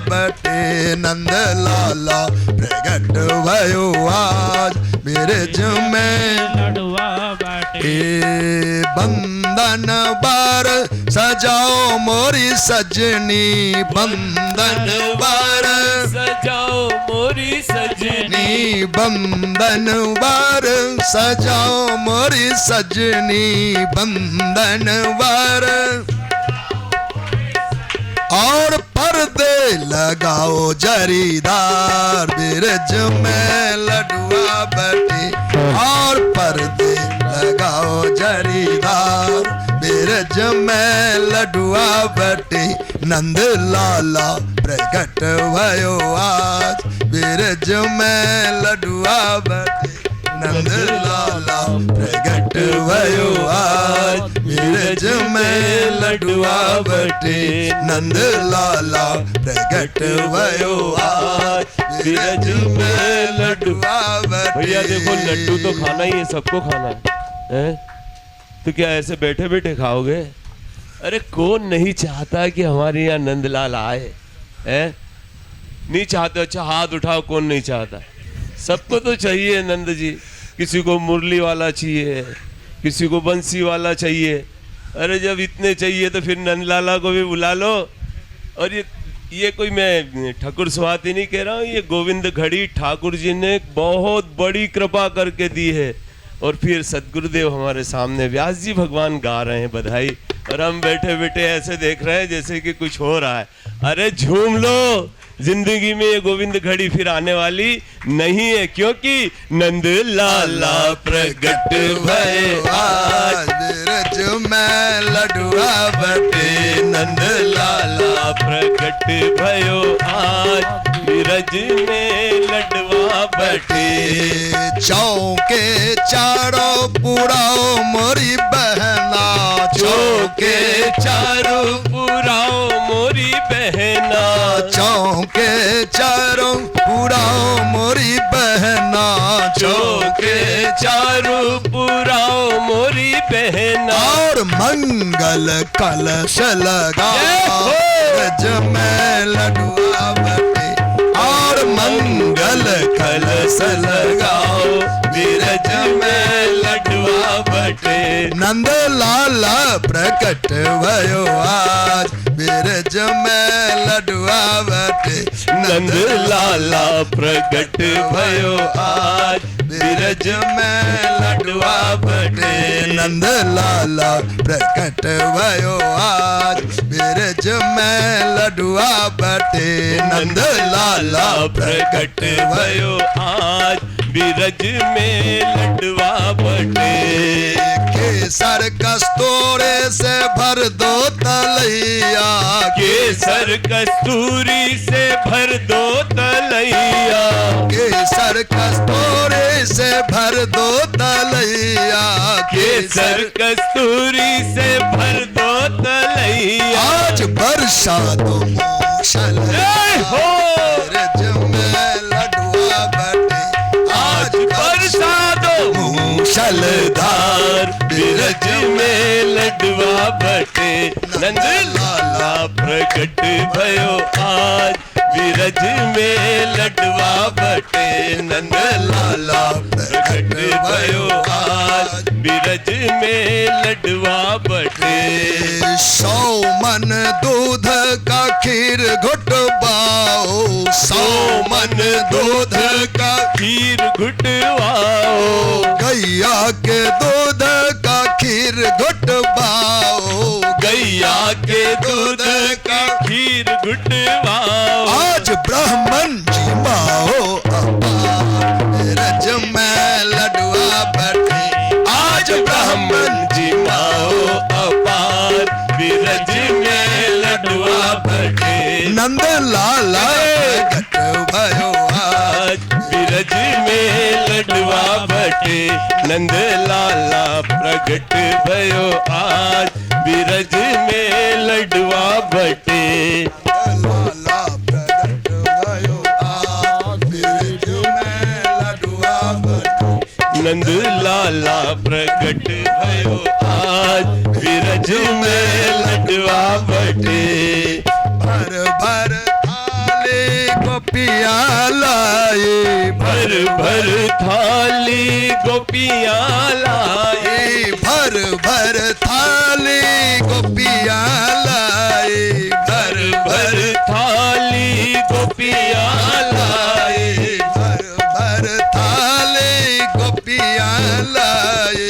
बटे नंद लाला प्रगट भयो आज बिरज में लडुआ बटे। बंधन बार सजाओ मोरी सजनी बंधन बार सजाओ मोरी सजनी बंधन बार सजाओ मोरी सजनी बंधन बार और पर्दे लगाओ जरीदार बिरज में लडुआ बटे और पर्दे लगाओ जरीदार बिरज में लडुआ बटे नंद लाला प्रगट भयो आज बिरज में लडुआ बटे नंद लाला प्रगट भयो आज बिरज में लडुआ बटे नंद लाला प्रगट भयो आज बिरज में लडुआ बटे। भैया देखो लड्डू तो खाना ही है, सबको खाना है? तो क्या ऐसे बैठे बैठे खाओगे? अरे कौन नहीं चाहता कि हमारे यहाँ नंदलाल आए हैं? नहीं चाहते? अच्छा हाथ उठाओ, कौन नहीं चाहता? सबको तो चाहिए नंद जी। किसी को मुरली वाला चाहिए, किसी को बंसी वाला चाहिए। अरे जब इतने चाहिए तो फिर नंदलाला को भी बुला लो। और ये कोई मैं ठाकुर स्वाति नहीं कह रहा हूँ, ये गोविंद घड़ी ठाकुर जी ने बहुत बड़ी कृपा करके दी है। और फिर सदगुरुदेव हमारे सामने व्यास जी भगवान गा रहे हैं बधाई, और हम बैठे बैठे ऐसे देख रहे हैं जैसे कि कुछ हो रहा है। अरे झूम लो, जिंदगी में ये गोविंद घड़ी फिर आने वाली नहीं है, क्योंकि नंद लाला प्रगट भय आज बिरज में लडुआ बटे नंद लाला प्रगट भयो आज बिरज में लडवा बटे। चौके चारों पुराओ मोरी बहना चौके चारों पुराओ मोरी बहना चौके चारों पुराओ मोरी बहना चौके चारों पुराओ मोरी बहना और मंगल कलश लगाओ बिरज में लडुआ बटे और मंगल कलश लगाओ बिरज में लडुआ बटे नंद लाला प्रकट भयो आज बिरज में लडुआ बटे नंद लाला प्रगट भयो आज बिरज में लडुआ बटे नंद लाला प्रकट भयो आज बिरज में लडुआ बटे नंद लाला प्रकट भयो आज बिरज में लडुआ बटे। केसर कस्तूरे से भर दो तलैया केसर कस्तूरी से भर दो तलैया केसर कस्तूरे से भर दो तलैया केसर कस्तूरी से भर दो तलैया आज बरसा दो मूसल हो बिरज में लडुआ बटे आज बरसा दो मूसलधार बिरज में लडुआ बटे नंद लाला प्रकट भयो आज बिरज में लडुआ बटे नंद लाला प्रकट भयो आज बिरज में लडुआ बटे। 100 मन दूध का खीर घुटवाओ 100 मन दूध का खीर घुटवाओ गैया के दूध का खीर घुटवाओ गैया के दूध का खीर घुटवाओ आज ब्राह्मण जी माओ बिरज में लडुआ बटे आज ब्राह्मण जी माओ अपार बिरज में लडुआ बटे नंद लाला प्रकट भयो आज बिरज में लडुआ बटे नंद लाला प्रगट भयो आज बिरज में लडुआ बटे। लाला प्रकट भयो आज बिरज में लडुआ बटे नंद लाला प्रगट भयो आज बिरज में लडुआ बटे भर भर थाल गोपियाँ लाए, भर भर थाली गोपियाँ लाए, भर भर थाली गोपियाँ लाए, भर भर थाली गोपियाँ लाए, भर भर थाली गोपियाँ लाए,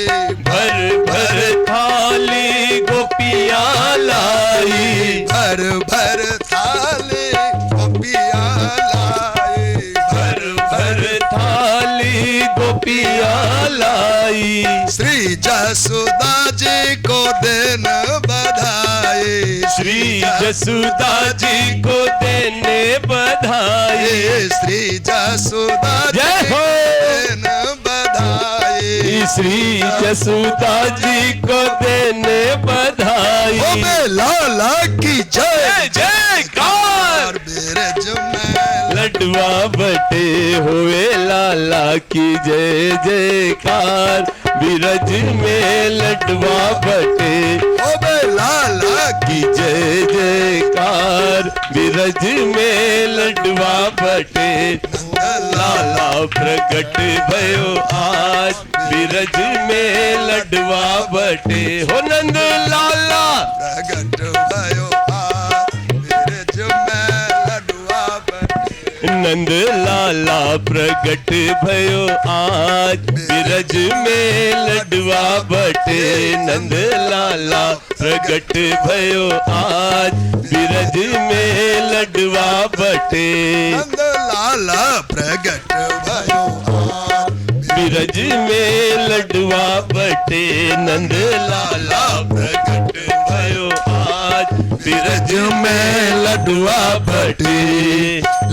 भर भर थाली गोपियाँ लाई, भर भर थाली गोपियाँ लाए, भर भर थाली गोपियाँ लाई। श्री जसोदा जी को दिन बधाई, श्री जसोदा जी को देने बधाई, श्री जसोदा जय जी हो। को दिन बधाई, श्री जसोदा जी को देने बधाई। ओ बे लाला की जय, जय जयकार। ब्रज में लडुआ बटे हुए लाला की जय जयकार, बिरज में लडुआ बटे, ओ बे लाला की जय जयकार, बिरज में लडुआ बटे, लाला प्रकट भयो आज, बिरज में लडुआ बटे। हो नंद लाला प्रगट भयो ब्रज में लडुआ बटे, नंद लाला प्रकट भयो आज, बिरज में लडुआ बटे, नंद लाला प्रकट भयो आज, बिरज में लडुआ बटे, नंद लाला प्रगट भयो बिरज में लडुआ बटे, नंद लाला प्रकट भयो आज, बिरज में लडुआ बटे,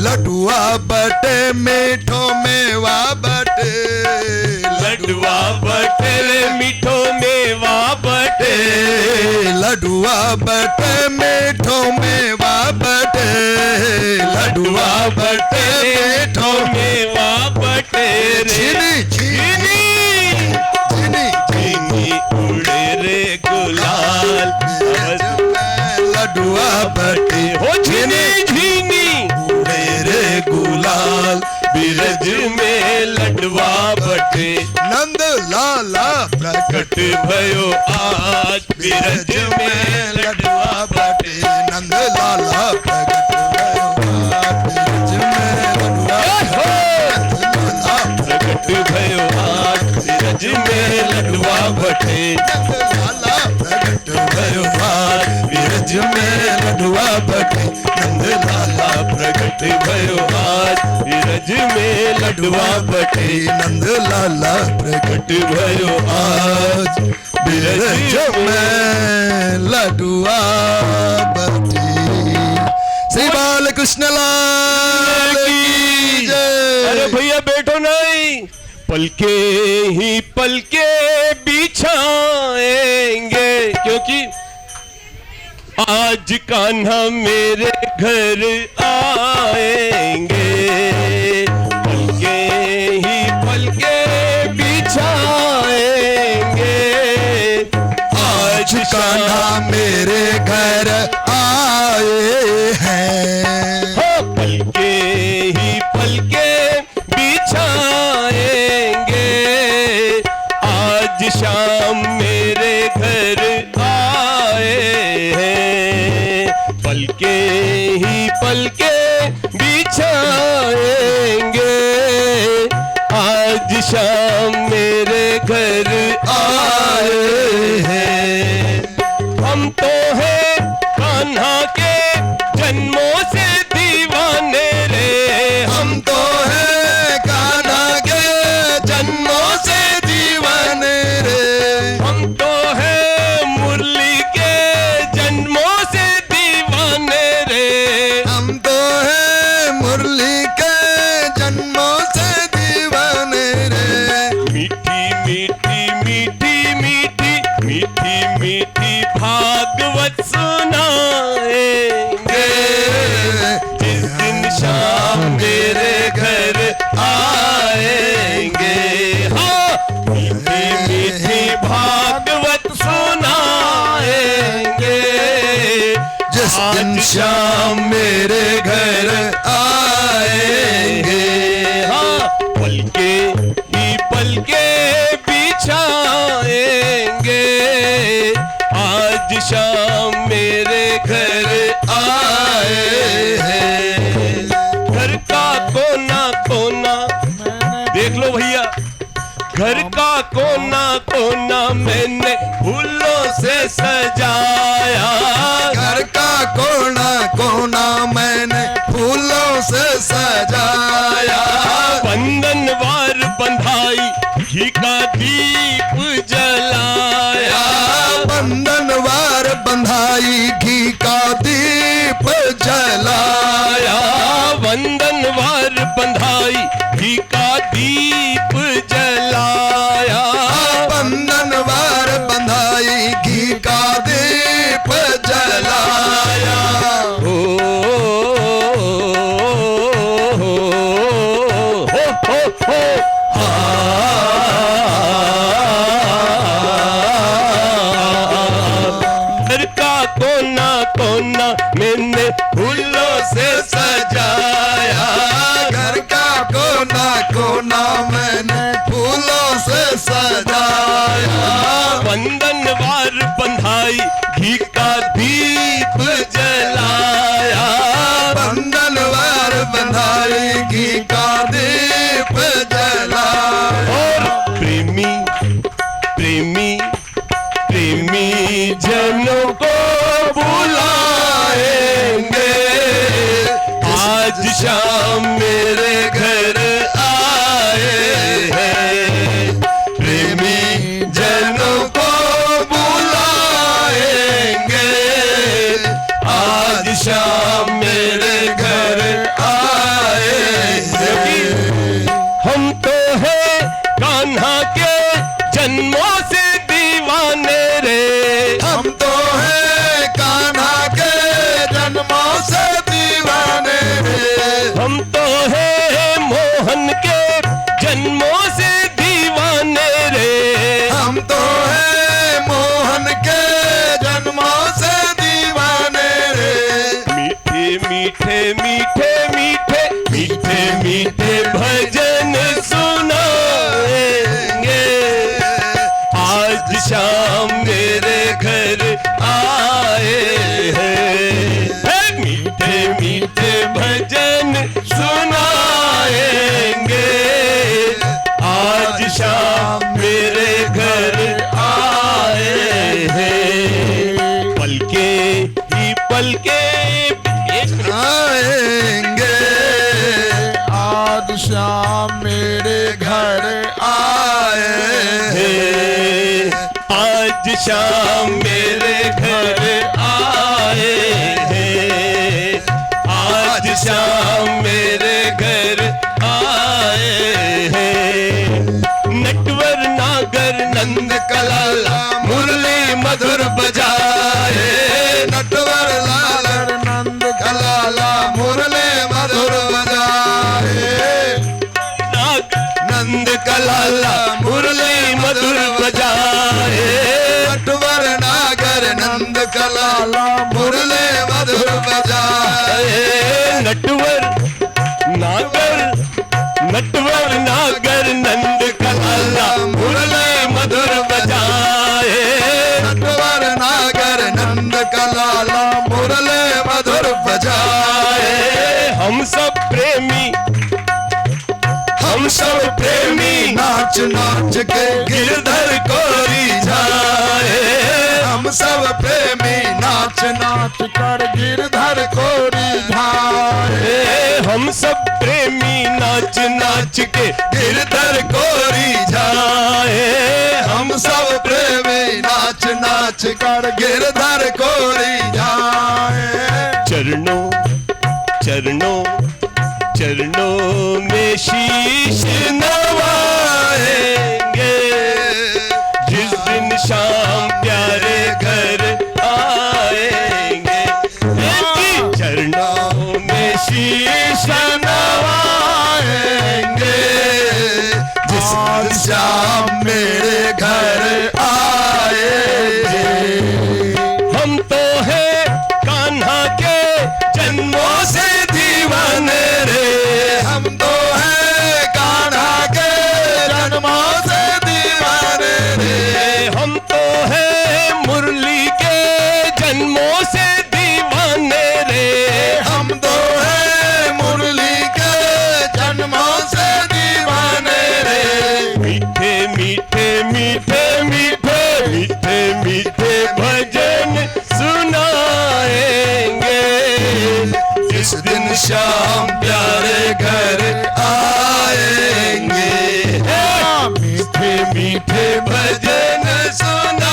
लडुआ बटे मीठो मेवा बटे, लडुआ बटे मीठो मेवा बटे, लडुआ बटे मीठो मेवा बटे, लडुआ बटे मीठो मेवा बटे रे, झिनी झिनी झिनी झिनी उड़े रे गुलाल, लडुआ बटे हो झिनी झिनी उड़े रे गुलाल, बिरज में लडुआ बटे, नंद लाला प्रकट कट भयो आज, बिरज में लडुआ बटे, नंद लाला प्रकट भयो ब्रज में लडुआ प्रकट भयो आज, बिरज में लडुआ बटे, लाला प्रकट भयो आज बिरज में लडुआ बटे, नंद लाला प्रकट भयो आज, बिरज में लडुआ बटे, नंद लाला प्रकट भयो आज, ब्रज में लडुआ बटे। श्री बाल कृष्ण लाल की जय। अरे भैया बैठो नहीं, पलके ही पलके बिछाएंगे, क्योंकि आज कान्हा मेरे घर आएंगे, पलके ही पलके बिछाएंगे, आज कान्हा मेरे घर आए हैं, हो पलके ही पलके बिछाएंगे, आज शाम मेरे घर आए हैं, पलके ही पलके बिछाएंगे, आज शाम मेरे घर आए हैं। हम तो हैं कान्हा के जन्मों से दीवाने रे, हम तो हैं कान्हा के जन्मों से दीवाने रे, हम तो हैं मुरली के जन्मों से दीवाने रे, हम तो हैं मुरली के जन्मों से दीवाने रे, मीठी मीठी मीठी मीठी मीठी मीठी भागवत सुनाएंगे, जिस दिन शाम मेरे घर आएंगे, हाँ मीठी मीठी भागवत सुनाएंगे, जिस दिन आज शाम मेरे घर आए सजाया, घर का कोना कोना मैंने फूलों से सजाया, बंधनवार बंधाई घी का दीप जलाया, बंधनवार बंधाई घी का दीप जलाया, बंधनवार बंधाई घी का दीप जलाया, बंधनवार बंधाई घी का दीप जलाया। हो घर का कोना कोना मैंने फूलों से सजाया, घर का कोना कोना मैंने फूलों से सजाया, बंधनवार बंधाई घी का दीप जलाया, बंधनवार बंधाई घी का दीप जलाया। और प्रेमी प्रेमी प्रेमी जनों को बुलाएंगे, आज शाम मेरे घर आए हैं, प्रेमी जनों को बुलाएंगे, आज शाम मेरे घर आए हैं। हम तो है कान्हा के जन्मों से दीवाने रे, हम तो है कान्हा के जन्मों से दीवाने रे, हम तो है मोहन के जन्मों से दीवाने रे, हम तो है मोहन के जन्मों से दीवाने रे। मीठे मीठे मीठे मीठे मीठे मीठे भजन सुनाएंगे, आज शाम मेरे घर आए हैं, मीठे मीठे भजन सुनाएंगे, आज शाम मेरे घर आए हैं, पलके ही पलके आएंगे, आज शाम मेरे घर आए हैं, आज शाम मेरे घर आए हैं, आज शाम मेरे घर आए हैं, नटवर नागर नंद कलाला मुरली मधुर बजाए, नटवर लाल नंद कलाला मुरली मधुर बजाए, नंद कलाला मुरली मधुर बजाए, नटवर नागर नंद कलाला मुरली मधुर बजाए, नटवर नागर नटवर नागर नंद कलाला मुरली मधुर बजाए, नटवर नागर नंद कलाला मुरली मधुर बजाए। हम सब प्रेमी नाच नाच के गिरधर को रिझाए, हम सब प्रेमी नाच नाच कर गिरधर को रिझाए, हम सब प्रेमी नाच नाच के गिरधर को रिझाए, हम सब प्रेमी नाच नाच कर गिरधर को रिझाए। चरणों चरणों चरणों में शीश नवाएंगे, जिस दिन शाम प्यारे घर आएंगे, चरणों में शीश नवाएंगे, जिस दिन शाम मेरे घर आएंगे। हम तो है कान्हा के जन्मों से दीवाने रे, हम तो है कान्हा के जन्मों से दीवाने रे, हम तो है मुरली के जन्मों से दीवाने रे, हम तो है मुरली के श्याम प्यारे घर आएंगे, मीठे मीठे भजन सुनाएंगे,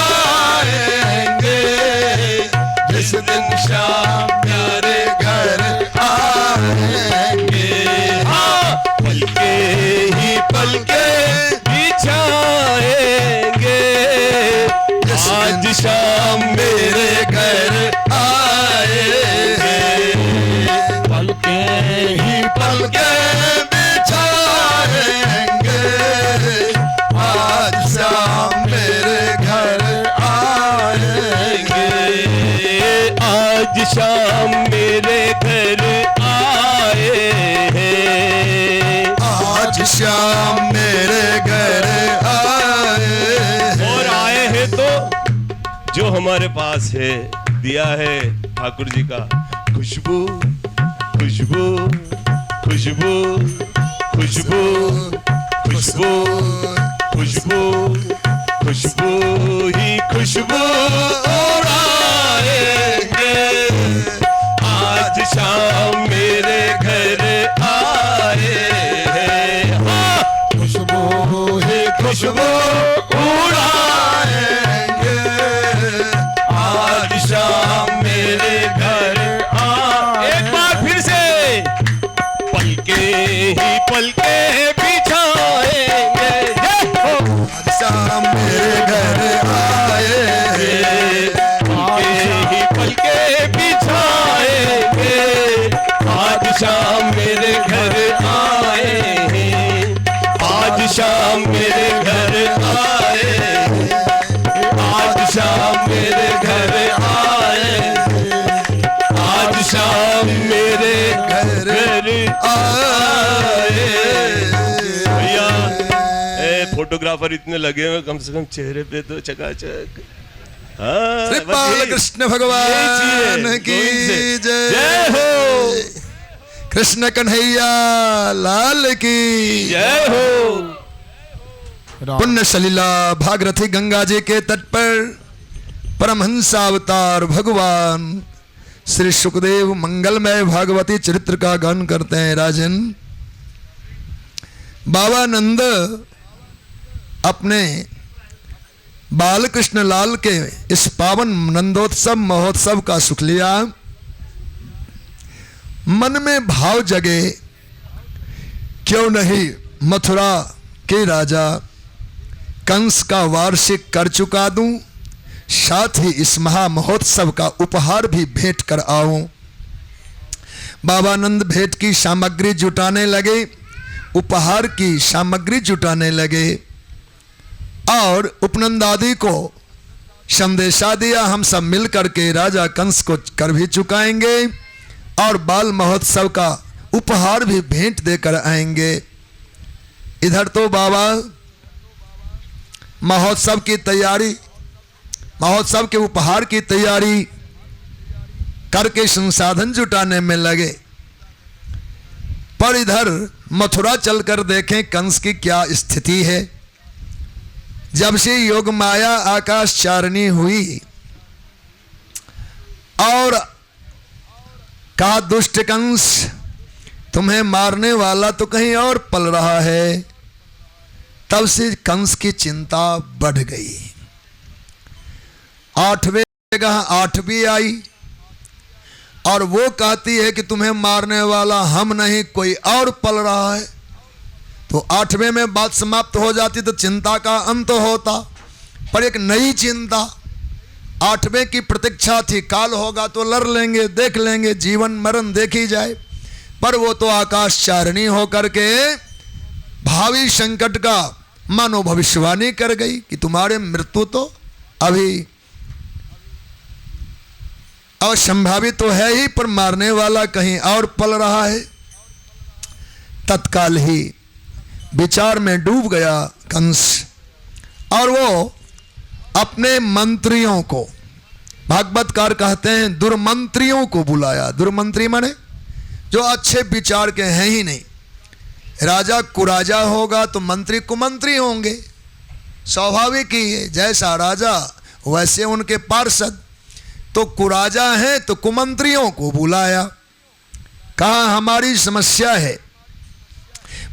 जिस दिन श्याम प्यारे घर आएंगे। हाँ, पलके ही पलके बिछाएंगे, आज शाम मेरे घर आएंगे, पलके ही पलके बिछाएंगे, आज शाम मेरे घर आएंगे, आज शाम मेरे घर आए हैं, आज शाम मेरे घर आए और आए हैं तो जो हमारे पास है दिया है ठाकुर जी का खुशबू खुशबू खुशबू खुशबू खुशबू खुशबू खुशबू ही खुशबू उड़ाएंगे, आज शाम मेरे घर आए हैं, हाँ, खुशबू ही खुशबू उड़ाएंगे, आज शाम मेरे घर एक बार फिर से पलके ही पलके बिछाएंगे, आज शाम मेरे घर आए, पलके ही पलके बिछाएंगे, आज शाम मेरे घर आए हैं, आज शाम मेरे घर आए, आज शाम मेरे घर आए, आज शाम मेरे घर आए। भैया फोटोग्राफर इतने लगे हुए, कम से कम चेहरे पे तो चकाचक। हाँ, श्री बस बाल यही- कृष्ण भगवान यही की चाहिए। जय। जय हो, कृष्ण कन्हैया लाल की जय हो। पुण्य सलीला भागीरथी गंगा जी के तट पर परमहंस अवतार भगवान श्री सुखदेव मंगलमय भागवती चरित्र का गान करते हैं। राजन बाबा नंद अपने बालकृष्ण लाल के इस पावन नंदोत्सव महोत्सव का सुख लिया, मन में भाव जगे, क्यों नहीं मथुरा के राजा कंस का वार्षिक कर चुका दूं, साथ ही इस महा महोत्सव का उपहार भी भेंट कर आऊं। बाबा नंद भेंट की सामग्री जुटाने लगे, उपहार की सामग्री जुटाने लगे और उपनंद आदि को संदेशा दिया, हम सब मिल करके राजा कंस को कर भी चुकाएंगे और बाल महोत्सव का उपहार भी भेंट देकर आएंगे। इधर तो बाबा महोत्सव की तैयारी, महोत्सव के उपहार की तैयारी करके संसाधन जुटाने में लगे, पर इधर मथुरा चलकर देखें कंस की क्या स्थिति है। जब से योग माया आकाश चारणी हुई और कहा दुष्ट कंस तुम्हें मारने वाला तो कहीं और पल रहा है, तब से कंस की चिंता बढ़ गई। 8वें जगह 8वीं आई और वो कहती है कि तुम्हें मारने वाला हम नहीं कोई और पल रहा है, तो 8वें में बात समाप्त हो जाती तो चिंता का अंत होता, पर एक नई चिंता 8वें की प्रतीक्षा थी, काल होगा तो लड़ लेंगे, देख लेंगे, जीवन मरण देखी जाए, पर वो तो आकाश चारणी होकर के भावी संकट का मानो भविष्यवाणी कर गई कि तुम्हारे मृत्यु तो अभी असंभावित तो है ही, पर मारने वाला कहीं और पल रहा है। तत्काल ही विचार में डूब गया कंस और वो अपने मंत्रियों को, भागवतकार कहते हैं दुर्मंत्रियों को बुलाया। दुर्मंत्री माने जो अच्छे विचार के हैं ही नहीं। राजा कुराजा होगा तो मंत्री कुमंत्री होंगे, स्वाभाविक ही है, जैसा राजा वैसे उनके पार्षद, तो कुराजा हैं तो कुमंत्रियों को बुलाया। कहा हमारी समस्या है,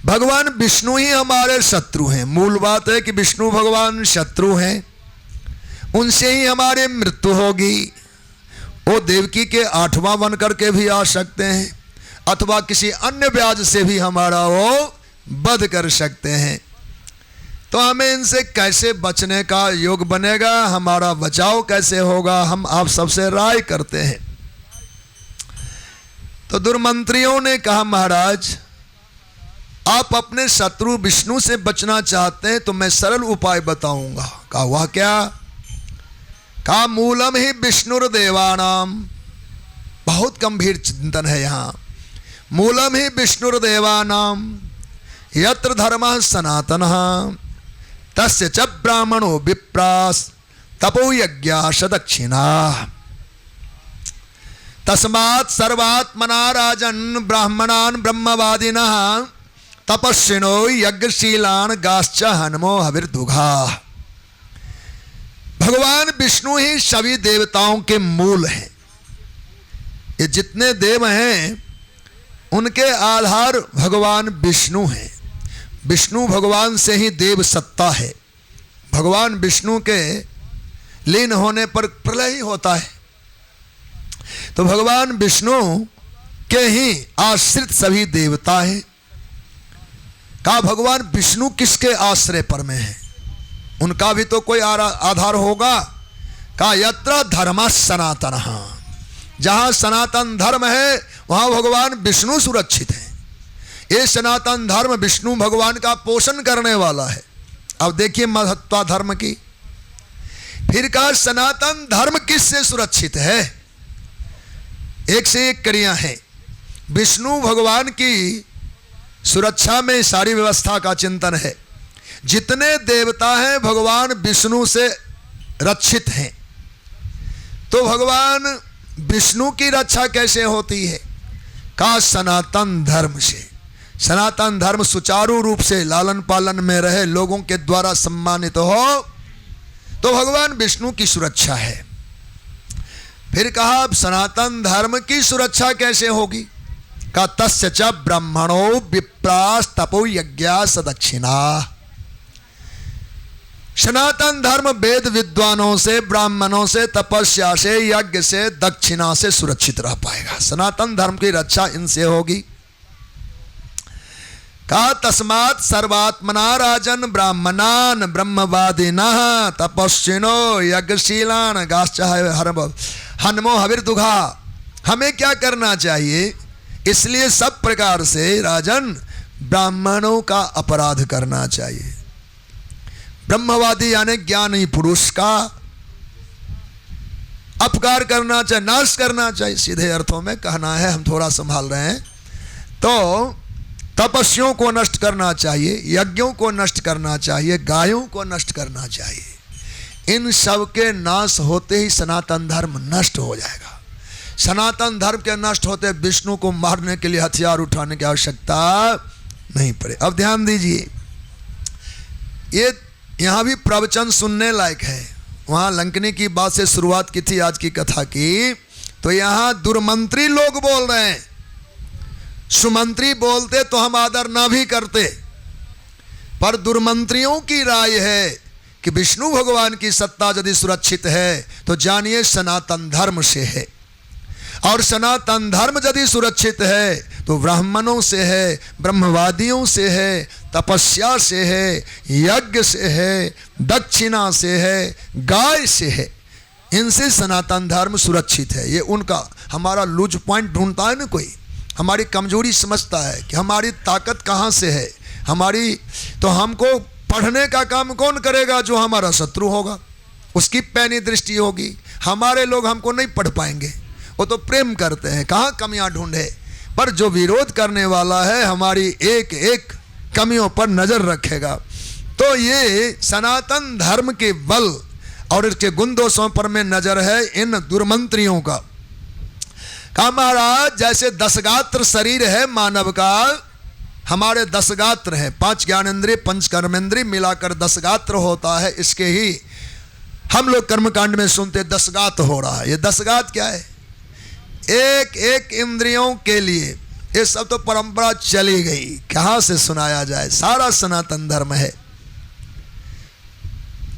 भगवान विष्णु ही हमारे शत्रु हैं। मूल बात है कि विष्णु भगवान शत्रु हैं, उनसे ही हमारी मृत्यु होगी। वो देवकी के 8वां बन करके भी आ सकते हैं, अथवा किसी अन्य व्याज से भी हमारा वो वध कर सकते हैं। तो हमें इनसे कैसे बचने का योग बनेगा, हमारा बचाव कैसे होगा, हम आप सबसे राय करते हैं। तो दुर्मंत्रियों ने कहा महाराज आप अपने शत्रु विष्णु से बचना चाहते हैं तो मैं सरल उपाय बताऊंगा। कहा वह क्या? कहा मूलम ही विष्णुर्देवानाम। बहुत गंभीर चिंतन है यहाँ। मूलम ही विष्णुर्देवानाम यत्र धर्मः सनातनः तस्य च ब्राह्मणो विप्रास तपो यज्ञाश दक्षिणाः तस्मात् सर्वात्मना राजन् ब्राह्मणान् ब्रह्मवादिनः तपस्विनो यज्ञशीलान् गाश्च हनमो हविर्दुघाः। भगवान विष्णु ही सभी देवताओं के मूल हैं। ये जितने देव हैं उनके आधार भगवान विष्णु हैं। विष्णु भगवान से ही देव सत्ता है। भगवान विष्णु के लीन होने पर प्रलय ही होता है। तो भगवान विष्णु के ही आश्रित सभी देवता हैं। कहा भगवान विष्णु किसके आश्रय पर में है? उनका भी तो कोई आधार होगा। कहा यत्र धर्म सनातन, जहां सनातन धर्म है वहां भगवान विष्णु सुरक्षित है। ये सनातन धर्म विष्णु भगवान का पोषण करने वाला है। अब देखिए महत्ता धर्म की। फिर कहा सनातन धर्म किससे सुरक्षित है? एक से एक कड़ियां हैं। विष्णु भगवान की सुरक्षा में सारी व्यवस्था का चिंतन है। जितने देवता हैं भगवान विष्णु से रक्षित हैं। तो भगवान विष्णु की रक्षा कैसे होती है? कहा सनातन धर्म से। सनातन धर्म सुचारू रूप से लालन पालन में रहे, लोगों के द्वारा सम्मानित हो, तो भगवान विष्णु की सुरक्षा है। फिर कहा अब सनातन धर्म की सुरक्षा कैसे होगी? का तस्य च ब्राह्मणो विप्रास तपो यज्ञास दक्षिणा। सनातन धर्म वेद विद्वानों से, ब्राह्मणों से, तपस्या से, यज्ञ से, दक्षिणा से सुरक्षित रह पाएगा। सनातन धर्म की रक्षा इनसे होगी। कहा तस्मात् सर्वात्मना राजन ब्राह्मणान ब्रह्मवादिनः तपस्विनो यज्ञशीलान गाश्च हनमो हविर्दुघा। हमें क्या करना चाहिए? इसलिए सब प्रकार से राजन ब्राह्मणों का अपराध करना चाहिए। ब्रह्मवादी यानी ज्ञानी पुरुष का अपकार करना चाहिए, नाश करना चाहिए। सीधे अर्थों में कहना है, हम थोड़ा संभाल रहे हैं। तो तपस्वियों को नष्ट करना चाहिए, यज्ञों को नष्ट करना चाहिए, गायों को नष्ट करना चाहिए। इन सब के नाश होते ही सनातन धर्म नष्ट हो जाएगा। सनातन धर्म के नष्ट होते विष्णु को मारने के लिए हथियार उठाने की आवश्यकता नहीं पड़े। अब ध्यान दीजिए, ये यहाँ भी प्रवचन सुनने लायक है। वहाँ लंकनी की बात से शुरुआत की थी आज की कथा की, तो यहाँ दुर्मंत्री लोग बोल रहे हैं। सुमंत्री बोलते तो हम आदर ना भी करते, पर दुर्मंत्रियों की राय है कि विष्णु भगवान की सत्ता यदि सुरक्षित है तो जानिए सनातन धर्म से है। और सनातन धर्म यदि सुरक्षित है तो ब्राह्मणों से है, ब्रह्मवादियों से है, तपस्या से है, यज्ञ से है, दक्षिणा से है, गाय से है। इनसे सनातन धर्म सुरक्षित है। ये उनका हमारा लूज पॉइंट ढूंढता है ना कोई, हमारी कमजोरी समझता है कि हमारी ताकत कहाँ से है हमारी। तो हमको पढ़ने का काम कौन करेगा? जो हमारा शत्रु होगा, उसकी पैनी दृष्टि होगी। हमारे लोग हमको नहीं पढ़ पाएंगे, वो तो प्रेम करते हैं, कहाँ कमियां ढूंढे। पर जो विरोध करने वाला है हमारी एक एक कमियों पर नजर रखेगा। तो ये सनातन धर्म के बल और इसके गुण दोषों पर में नजर है इन दुर्मंत्रियों का। कहा महाराज जैसे 10 गात्र शरीर है मानव का, हमारे 10 गात्र है, 5 ज्ञानेंद्रिय 5 कर्मेंद्रिय मिलाकर 10 गात्र होता है। इसके ही हम लोग कर्मकांड में सुनते 10 गात हो रहा है। ये 10 गात क्या है? एक एक इंद्रियों के लिए ये सब तो परंपरा चली गई, कहाँ से सुनाया जाए, सारा सनातन धर्म है।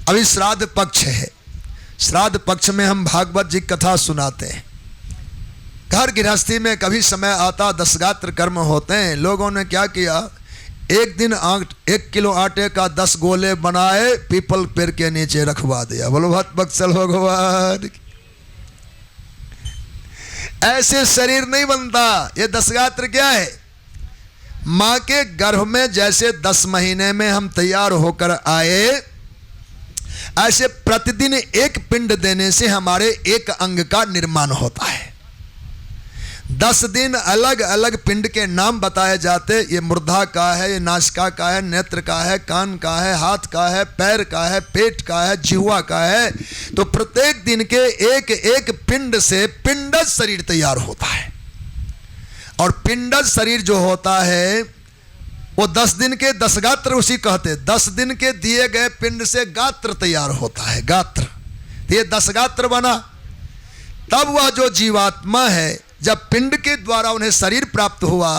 अभी श्राद्ध पक्ष है, श्राद्ध पक्ष में हम भागवत जी कथा सुनाते हैं। घर गृहस्थी में कभी समय आता 10 गात्र कर्म होते हैं। लोगों ने क्या किया, एक दिन 1 किलो आटे का 10 गोले बनाए, पीपल पेड़ के नीचे रखवा दिया। बोलो भक्त बत्सल भगवान। ऐसे शरीर नहीं बनता। ये 10 गात्र क्या है, माँ के गर्भ में जैसे 10 महीने में हम तैयार होकर आए, ऐसे प्रतिदिन एक पिंड देने से हमारे एक अंग का निर्माण होता है। 10 दिन अलग अलग पिंड के नाम बताए जाते। ये मूर्धा का है, ये नासिका का है, नेत्र का है, कान का है, हाथ का है, पैर का है, पेट का है, जिह्वा का है। तो प्रत्येक दिन के एक एक पिंड से पिंडज शरीर तैयार होता है। और पिंडज शरीर जो होता है वो 10 दिन के 10 गात्र उसी कहते। 10 दिन के दिए गए पिंड से गात्र तैयार होता है, गात्र। तो ये 10 गात्र बना। तब वह जो जीवात्मा है, जब पिंड के द्वारा उन्हें शरीर प्राप्त हुआ,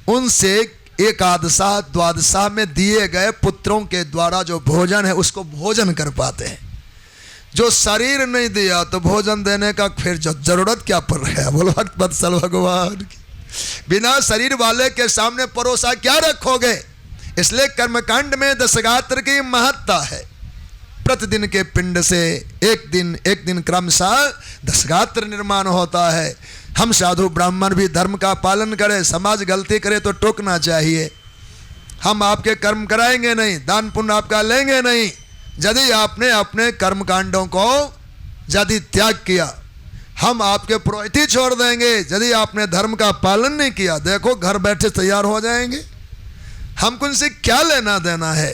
उनसे एकादशा द्वादशा में दिए गए पुत्रों के द्वारा जो भोजन है उसको भोजन कर पाते हैं। जो शरीर नहीं दिया तो भोजन देने का फिर जरूरत क्या पड़ रहा है। बोलो भक्त वत्सल भगवान की। बिना शरीर वाले के सामने परोसा क्या रखोगे। इसलिए कर्मकांड में 10 गात्र की महत्ता है। प्रतिदिन के पिंड से एक दिन क्रमशः 10 गात्र निर्माण होता है। हम साधु ब्राह्मण भी धर्म का पालन करें, समाज गलती करे तो टोकना चाहिए। हम आपके कर्म कराएंगे नहीं, दान पुण्य आपका लेंगे नहीं, यदि आपने अपने कर्म कांडों को यदि त्याग किया। हम आपके पुरोहित छोड़ देंगे यदि आपने धर्म का पालन नहीं किया। देखो घर बैठे तैयार हो जाएंगे। हमको उनसे क्या लेना देना है।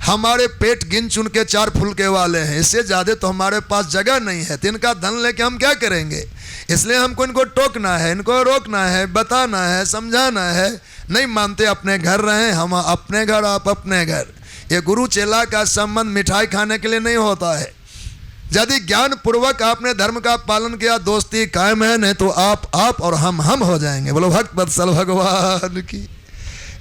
हमारे पेट गिन चुन के 4 फुलके वाले हैं, इससे ज़्यादा तो हमारे पास जगह नहीं है। तो इनका धन लेके हम क्या करेंगे। इसलिए हमको इनको टोकना है, इनको रोकना है, बताना है, समझाना है। नहीं मानते अपने घर रहें, हम अपने घर आप अपने घर। ये गुरु चेला का संबंध मिठाई खाने के लिए नहीं होता है। यदि ज्ञान पूर्वक आपने धर्म का पालन किया, दोस्ती कायम है, नहीं तो आप और हम हो जाएंगे। बोलो भक्त वत्सल भगवान की।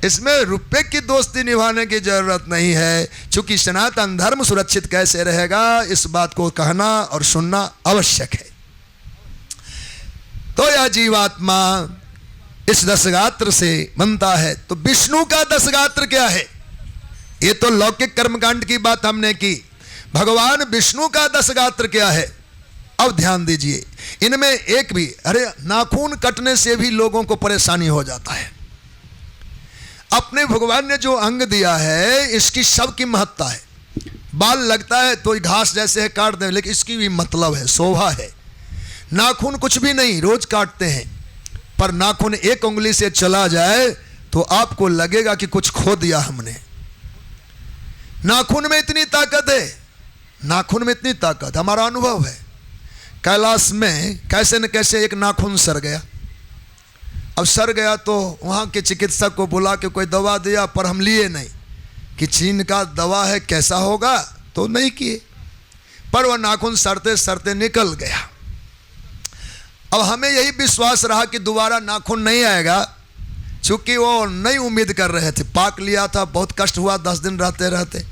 इसमें रुपए की दोस्ती निभाने की जरूरत नहीं है। चूंकि सनातन धर्म सुरक्षित कैसे रहेगा, इस बात को कहना और सुनना आवश्यक है। तो यह जीवात्मा इस 10 गात्र से बनता है। तो विष्णु का 10 गात्र क्या है। ये तो लौकिक कर्मकांड की बात हमने की। भगवान विष्णु का 10 गात्र क्या है। अब ध्यान दीजिए, इनमें एक भी, अरे नाखून कटने से भी लोगों को परेशानी हो जाता है। अपने भगवान ने जो अंग दिया है, इसकी सबकी महत्ता है। बाल लगता है तो घास जैसे है काट दें, लेकिन इसकी भी मतलब है, शोभा है। नाखून कुछ भी नहीं, रोज काटते हैं, पर नाखून एक उंगली से चला जाए तो आपको लगेगा कि कुछ खो दिया हमने। नाखून में इतनी ताकत है, नाखून में इतनी ताकत। हमारा अनुभव है, कैलाश में कैसे न कैसे एक नाखून सर गया। अब सर गया तो वहाँ के चिकित्सक को बुला के कोई दवा दिया, पर हम लिए नहीं कि चीन का दवा है, कैसा होगा, तो नहीं किए। पर वह नाखून सरते सरते निकल गया। अब हमें यही विश्वास रहा कि दोबारा नाखून नहीं आएगा, चूँकि वो नहीं उम्मीद कर रहे थे। पाक लिया था, बहुत कष्ट हुआ 10 दिन रहते रहते।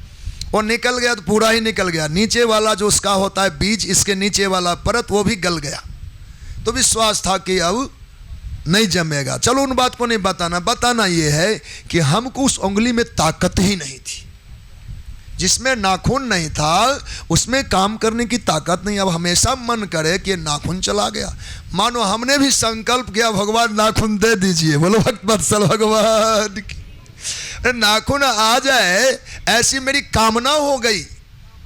वो निकल गया तो पूरा ही निकल गया। नीचे वाला जो उसका होता है बीज, इसके नीचे वाला परत, वो भी गल गया। तो विश्वास था कि अब नहीं जमेगा। चलो उन बात को नहीं बताना। बताना ये है कि हमको उस उंगली में ताकत ही नहीं थी। जिसमें नाखून नहीं था उसमें काम करने की ताकत नहीं। अब हमेशा मन करे कि नाखून चला गया। मानो हमने भी संकल्प किया, भगवान नाखून दे दीजिए। बोलो भक्त वत्सल भगवान की। नाखून आ जाए ऐसी मेरी कामना हो गई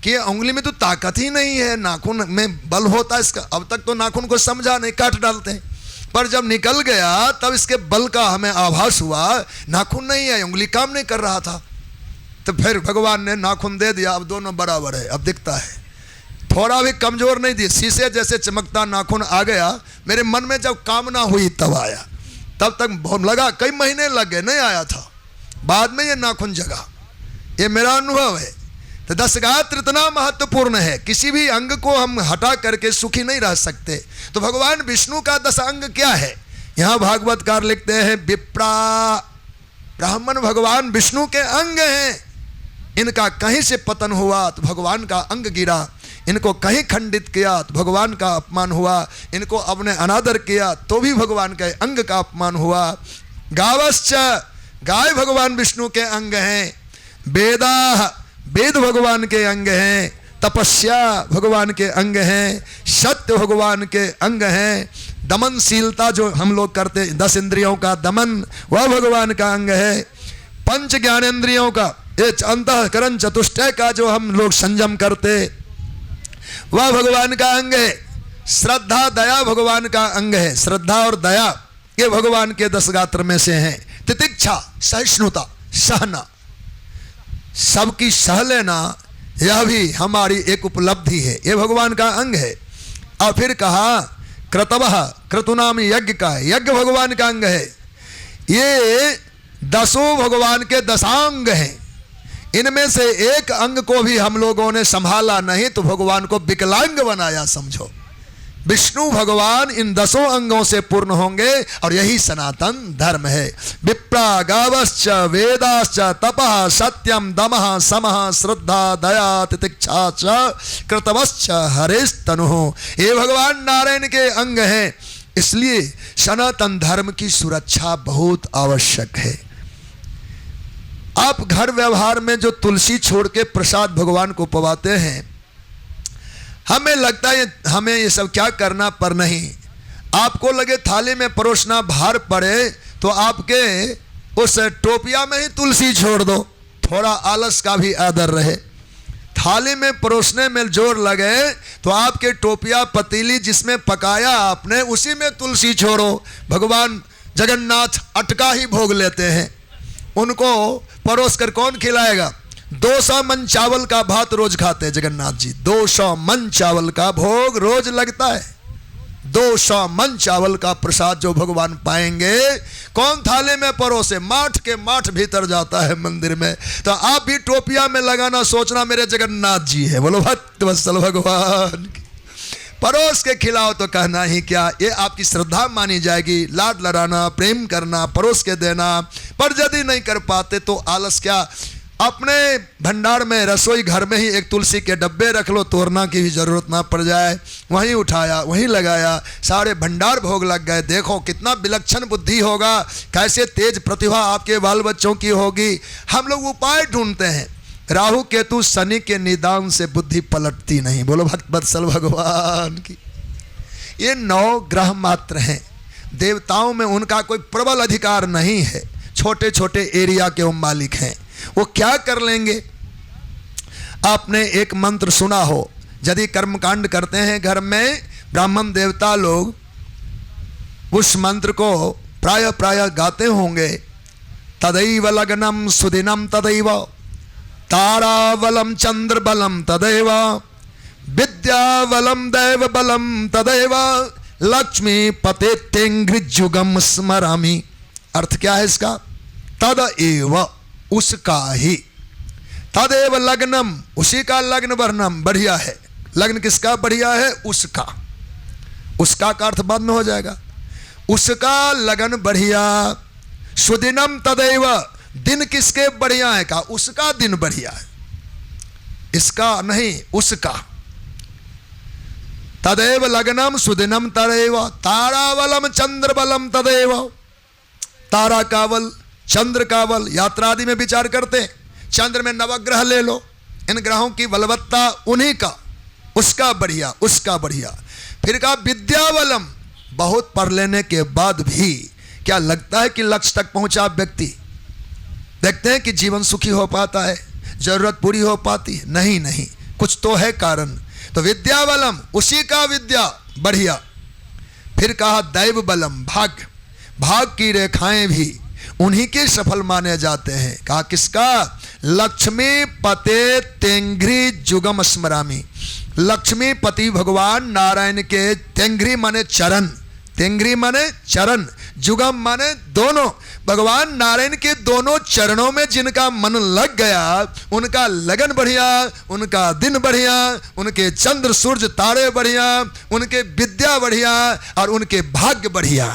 कि उंगली में तो ताकत ही नहीं है, नाखून में बल होता है इसका। अब तक तो नाखून को समझा नहीं, काट डालते हैं। पर जब निकल गया तब इसके बल का हमें आभास हुआ। नाखून नहीं है, उंगली काम नहीं कर रहा था। तो फिर भगवान ने नाखून दे दिया। अब दोनों बराबर है, अब दिखता है। थोड़ा भी कमजोर नहीं थी, शीशे जैसे चमकता नाखून आ गया। मेरे मन में जब कामना हुई तब आया। तब तक बहुत लगा, कई महीने लगे, नहीं आया था। बाद में ये नाखून जगा। ये मेरा अनुभव है। तो 10 गात्र इतना महत्वपूर्ण है। किसी भी अंग को हम हटा करके सुखी नहीं रह सकते। तो भगवान विष्णु का 10 अंग क्या है, यहां भागवतकार लिखते हैं विप्रा, ब्राह्मण भगवान विष्णु के अंग हैं, इनका कहीं से पतन हुआ तो भगवान का अंग गिरा, इनको कहीं खंडित किया तो भगवान का अपमान हुआ, इनको अपने अनादर किया तो भी भगवान के अंग का अपमान हुआ। गावश्च, गाय भगवान विष्णु के अंग हैं, वेदा, वेद भगवान के अंग हैं, तपस्या भगवान के अंग हैं, सत्य भगवान के अंग हैं, दमनशीलता जो हम लोग करते 10 इंद्रियों का दमन वह भगवान का अंग है, पंच ज्ञानेंद्रियों का ये अंतःकरण चतुष्टय का जो हम लोग संयम करते वह भगवान का अंग है, श्रद्धा दया भगवान का अंग है, श्रद्धा और दया ये भगवान के 10 गात्र में से हैं, तितिक्षा सहिष्णुता सहना, सबकी सह लेना यह भी हमारी एक उपलब्धि है, ये भगवान का अंग है। और फिर कहा क्रतवः, क्रतुनाम यज्ञ का, यज्ञ भगवान का अंग है, ये 10 भगवान के 10 अंग हैं, इनमें से एक अंग को भी हम लोगों ने संभाला नहीं तो भगवान को विकलांग बनाया समझो। विष्णु भगवान इन 10 अंगों से पूर्ण होंगे और यही सनातन धर्म है। विप्रा गावश्च वेदाश्च तपः सत्यम दमः समः श्रद्धा दया तितिक्षा च कृतवश्च हरेस्तनुः, ये भगवान नारायण के अंग हैं, इसलिए सनातन धर्म की सुरक्षा बहुत आवश्यक है। आप घर व्यवहार में जो तुलसी छोड़ के प्रसाद भगवान को पवाते हैं, हमें लगता है हमें ये सब क्या करना, पर नहीं, आपको लगे थाली में परोसना भार पड़े तो आपके उस टोपिया में ही तुलसी छोड़ दो, थोड़ा आलस का भी आदर रहे। थाली में परोसने में जोर लगे तो आपके टोपिया पतीली जिसमें पकाया आपने उसी में तुलसी छोड़ो। भगवान जगन्नाथ अटका ही भोग लेते हैं, उनको परोस कर कौन खिलाएगा? 200 मन चावल का भात रोज खाते हैं जगन्नाथ जी, 200 मन चावल का भोग रोज लगता है, 200 मन चावल का प्रसाद जो भगवान पाएंगे कौन थाले में परोसे? माठ के माठ भीतर जाता है मंदिर में। तो आप भी टोपिया में लगाना सोचना मेरे जगन्नाथ जी है, बोलो भक्त वत्सल भगवान की, परोस के खिलाओ तो कहना ही क्या, ये आपकी श्रद्धा मानी जाएगी। लाड लड़ाना, प्रेम करना, परोस के देना, पर यदि नहीं कर पाते तो आलस क्या, अपने भंडार में रसोई घर में ही एक तुलसी के डब्बे रख लो, तोड़ना की भी जरूरत ना पड़ जाए, वहीं उठाया वहीं लगाया, सारे भंडार भोग लग गए। देखो कितना विलक्षण बुद्धि होगा, कैसे तेज प्रतिभा आपके बाल बच्चों की होगी। हम लोग उपाय ढूंढते हैं, राहु केतु शनि के निदान से बुद्धि पलटती नहीं, बोलो भक्त वत्सल भगवान की। ये 9 ग्रह मात्र हैं, देवताओं में उनका कोई प्रबल अधिकार नहीं है, छोटे छोटे एरिया के वो मालिक हैं, वो क्या कर लेंगे। आपने एक मंत्र सुना हो, यदि कर्मकांड करते हैं घर में ब्राह्मण देवता लोग, उस मंत्र को प्राय प्राय गाते होंगे, तदैव लग्नम सुदिनम तदैव ताराबलम चंद्रबलम तदैव विद्याबलम दैव बलम तदैव लक्ष्मी पते तेंग्रिजुगम स्मरामि। अर्थ क्या है इसका? तदैव, उसका ही, तदैव लग्नम, उसी का लग्न वर्णम बढ़िया है। लग्न किसका बढ़िया है? उसका। उसका का अर्थ बाद में हो जाएगा, उसका लगन बढ़िया। सुदिनम तदैव, दिन किसके बढ़िया है? का उसका दिन बढ़िया है, इसका नहीं, उसका। तदैव लग्नम सुदिनम तदैव तारावलम चंद्रबलम तदैव, तारा का बल, चंद्र का बल। यात्रा आदि में विचार करते, चंद्र में नवग्रह ले लो, इन ग्रहों की बलवत्ता उन्हीं का, उसका बढ़िया, उसका बढ़िया। फिर कहा विद्याबलम, बहुत पढ़ लेने के बाद भी क्या लगता है कि लक्ष्य तक पहुंचा व्यक्ति? देखते हैं कि जीवन सुखी हो पाता है, जरूरत पूरी हो पाती है? नहीं नहीं, कुछ तो है कारण। तो विद्याबलम, उसी का विद्या बढ़िया। फिर कहा दैव बलम, भाग्य, भाग की रेखाएं भी उन्हीं के सफल माने जाते हैं। कहा किसका? लक्ष्मी पते तेंग्री जुगम स्मरामि। लक्ष्मी पति भगवान नारायण के तेंग्री माने चरण, तेंग्री माने चरण, जुगम माने दोनों। भगवान नारायण के दोनों चरणों में जिनका मन लग गया, उनका लगन बढ़िया, उनका दिन बढ़िया, उनके चंद्र सूर्य तारे बढ़िया, उनके विद्या बढ़िया और उनके भाग्य बढ़िया।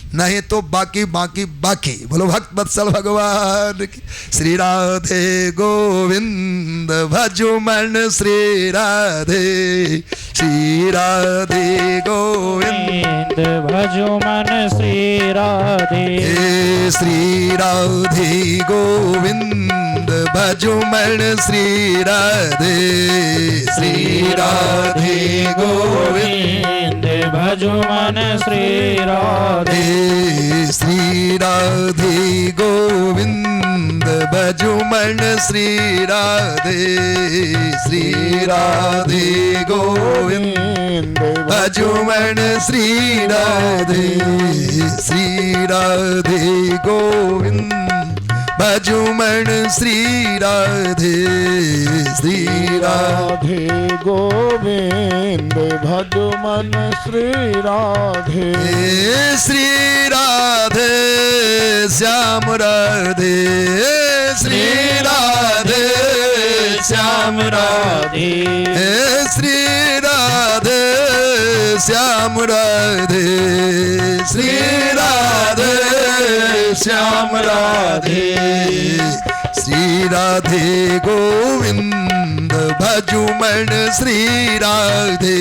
नहीं तो बाकी बाकी बाकी। बोलो भक्त वत्सल भगवान की। श्री राधे गोविंद भजो मन श्री राधे, श्री राधे गोविंद भजो मन श्री राधे, श्री राधे गोविंद भजो मन श्री राधे, श्री राधे गोविंद भजो मन श्री राधे, श्री राधे गोविंद भजो मन श्री राधे, श्री राधे गोविंद भजो मन श्री राधे, श्री राधे गोविंद भजो मन श्री राधे, श्री राधे गोविंद भजो मन श्री राधे, श्री राधे श्याम राधे, श्री राधे श्याम राधे, श्री राधे श्याम राधे, श्री राधे श्याम राधे, श्री राधे गोविंद भजो मन श्री राधे,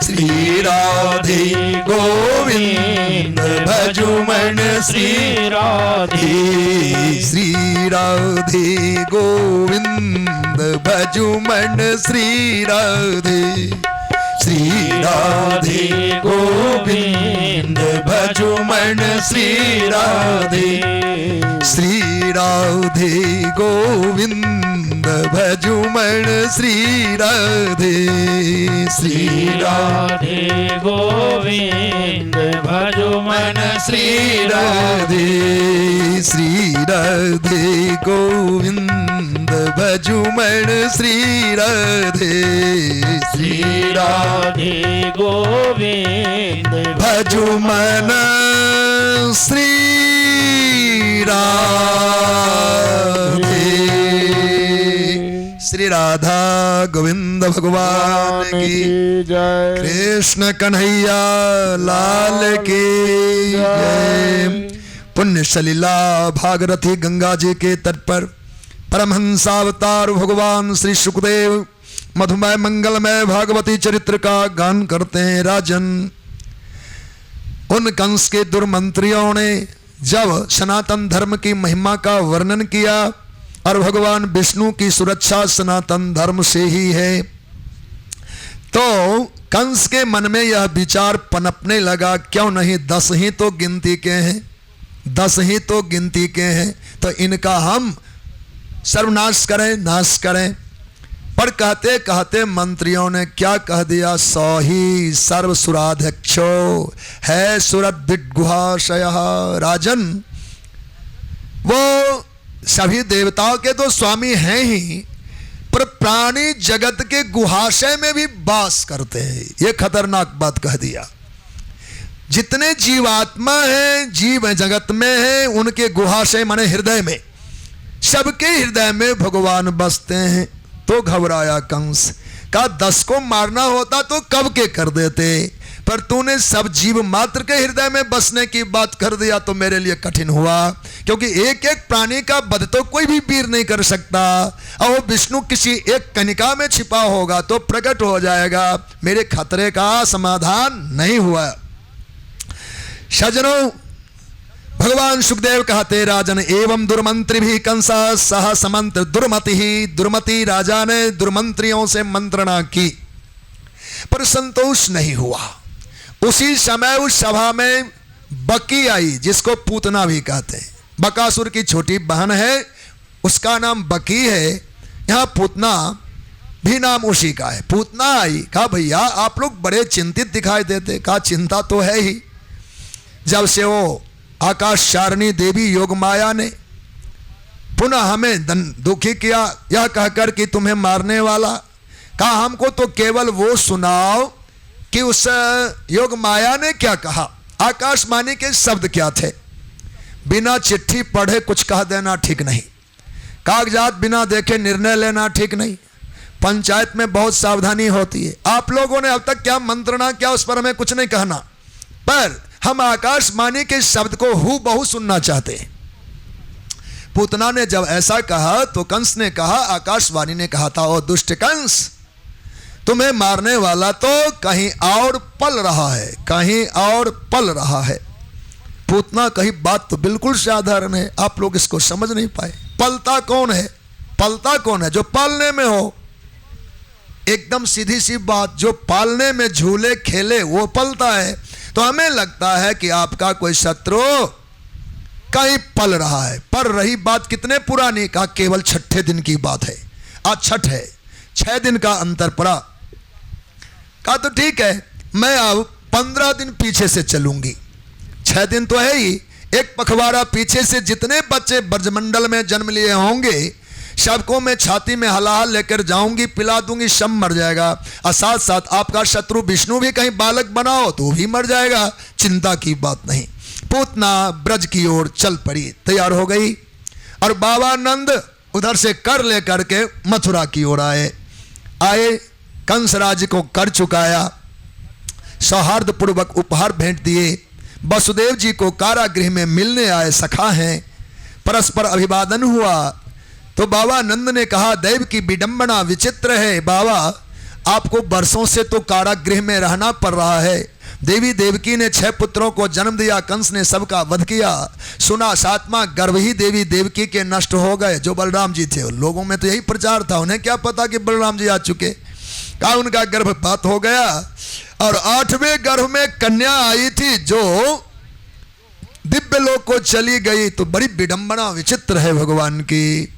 श्री राधे गोविंद भजो मन श्री राधे, श्री राधे गोविंद भजो मन श्री राधे, श्री राधे गोविंद भजो मन श्री राधे, श्री राधे गोविंद भजो मन श्री राधे, श्री राधे गोविंद भजो मन श्री राधे, श्री राधे गोविंद भजो मन श्री राधे, श्री राधे गोविंद भजो मन श्री राधे। श्री राधा गोविंद भगवान की जय। कृष्ण कन्हैया लाल की जय। पुण्य सलीला भागरथी गंगा जी के तट पर परमहंसावतार भगवान श्री सुखदेव मधुमय मंगलमय भागवती चरित्र का गान करते हैं। राजन, उन कंस के दुर्मंत्रियों ने जब सनातन धर्म की महिमा का वर्णन किया और भगवान विष्णु की सुरक्षा सनातन धर्म से ही है, तो कंस के मन में यह विचार पनपने लगा, क्यों नहीं 10 ही तो गिनती के हैं, 10 ही तो गिनती के हैं, तो इनका हम सर्वनाश करें, नाश करें। पर कहते कहते मंत्रियों ने क्या कह दिया, 100 ही सर्व सुराध्यक्षो है सुरत विद्गुहाशय। राजन, वो सभी देवताओं के तो स्वामी हैं ही, पर प्राणी जगत के गुहाशय में भी वास करते हैं। ये खतरनाक बात कह दिया। जितने जीवात्मा हैं, जीव जगत में हैं, उनके गुहाशय माने हृदय में, सबके हृदय में भगवान बसते हैं। तो घबराया कंस, का 10 को मारना होता तो कब के कर देते, पर तूने सब जीव मात्र के हृदय में बसने की बात कर दिया तो मेरे लिए कठिन हुआ, क्योंकि एक एक प्राणी का वध तो कोई भी वीर नहीं कर सकता, और विष्णु किसी एक कनिका में छिपा होगा तो प्रकट हो जाएगा। मेरे खतरे का समाधान नहीं हुआ। सज्जनों, भगवान सुखदेव कहते, राजन एवं दुर्मंत्री भी कंसा सह समंत्र दुर्मति ही। दुर्मति राजा ने दुर्मंत्रियों से मंत्रणा की, पर संतोष नहीं हुआ। उसी समय उस सभा में बकी आई, जिसको पूतना भी कहते हैं। बकासुर की छोटी बहन है, उसका नाम बकी है। यहाँ पूतना भी नाम उसी का है। पूतना आई, कहा भैया आप लोग बड़े चिंतित दिखाई देते। कहा चिंता तो है ही, जब से वो आकाशचारिणी देवी योगमाया ने पुनः हमें दुखी किया, यह कहकर कि तुम्हें मारने वाला। कहा हमको तो केवल वो सुनाओ कि उस योगमाया ने क्या कहा, आकाशवाणी के शब्द क्या थे। बिना चिट्ठी पढ़े कुछ कह देना ठीक नहीं, कागजात बिना देखे निर्णय लेना ठीक नहीं। पंचायत में बहुत सावधानी होती है। आप लोगों ने अब तक क्या मंत्रणा किया उस पर हमें कुछ नहीं कहना, पर हम आकाशवाणी के शब्द को हूबहू सुनना चाहते हैं। पूतना ने जब ऐसा कहा तो कंस ने कहा, आकाशवाणी ने कहा था, ओ दुष्ट कंस, तुम्हें मारने वाला तो कहीं और पल रहा है, कहीं और पल रहा है। पूतना कही, बात तो बिल्कुल साधारण है, आप लोग इसको समझ नहीं पाए। पलता कौन है? पलता कौन है? जो पालने में हो। एकदम सीधी सी बात, जो पालने में झूले खेले वो पलता है। तो हमें लगता है कि आपका कोई शत्रु कहीं पल रहा है। पर रही बात कितने पुरानी, कहा केवल 6ठे दिन की बात है, आज छठ है, 6 दिन का अंतर पड़ा। कहा तो ठीक है, मैं अब 15 दिन पीछे से चलूंगी। 6 दिन तो है ही, एक पखवाड़ा पीछे से जितने बच्चे ब्रजमंडल में जन्म लिए होंगे सबको मैं छाती में हलाहल लेकर जाऊंगी, पिला दूंगी, सब मर जाएगा। और साथ साथ आपका शत्रु विष्णु भी कहीं बालक बनाओ तो भी मर जाएगा, चिंता की बात नहीं। पूतना ब्रज की ओर चल पड़ी, तैयार हो गई और बाबा नंद उधर से कर लेकर के मथुरा की ओर आए। कंस राज्य को कर चुकाया, सौहार्द पूर्वक उपहार भेंट दिए। वसुदेव जी को कारागृह में मिलने आए सखा हैं, परस्पर अभिवादन हुआ। तो बाबा नंद ने कहा, दैव की विडंबना विचित्र है बाबा, आपको वर्षों से तो कारागृह में रहना पड़ रहा है। देवी देवकी ने 6 पुत्रों को जन्म दिया, कंस ने सबका वध किया। सुना 7वां गर्भ ही देवी देवकी के नष्ट हो गए, जो बलराम जी थे। लोगों में तो यही प्रचार था, उन्हें क्या पता कि बलराम जी आ चुके। कहा उनका गर्भपात हो गया और 8वें गर्भ में कन्या आई थी जो दिव्य लोक को चली गई। तो बड़ी विडंबना विचित्र है भगवान की।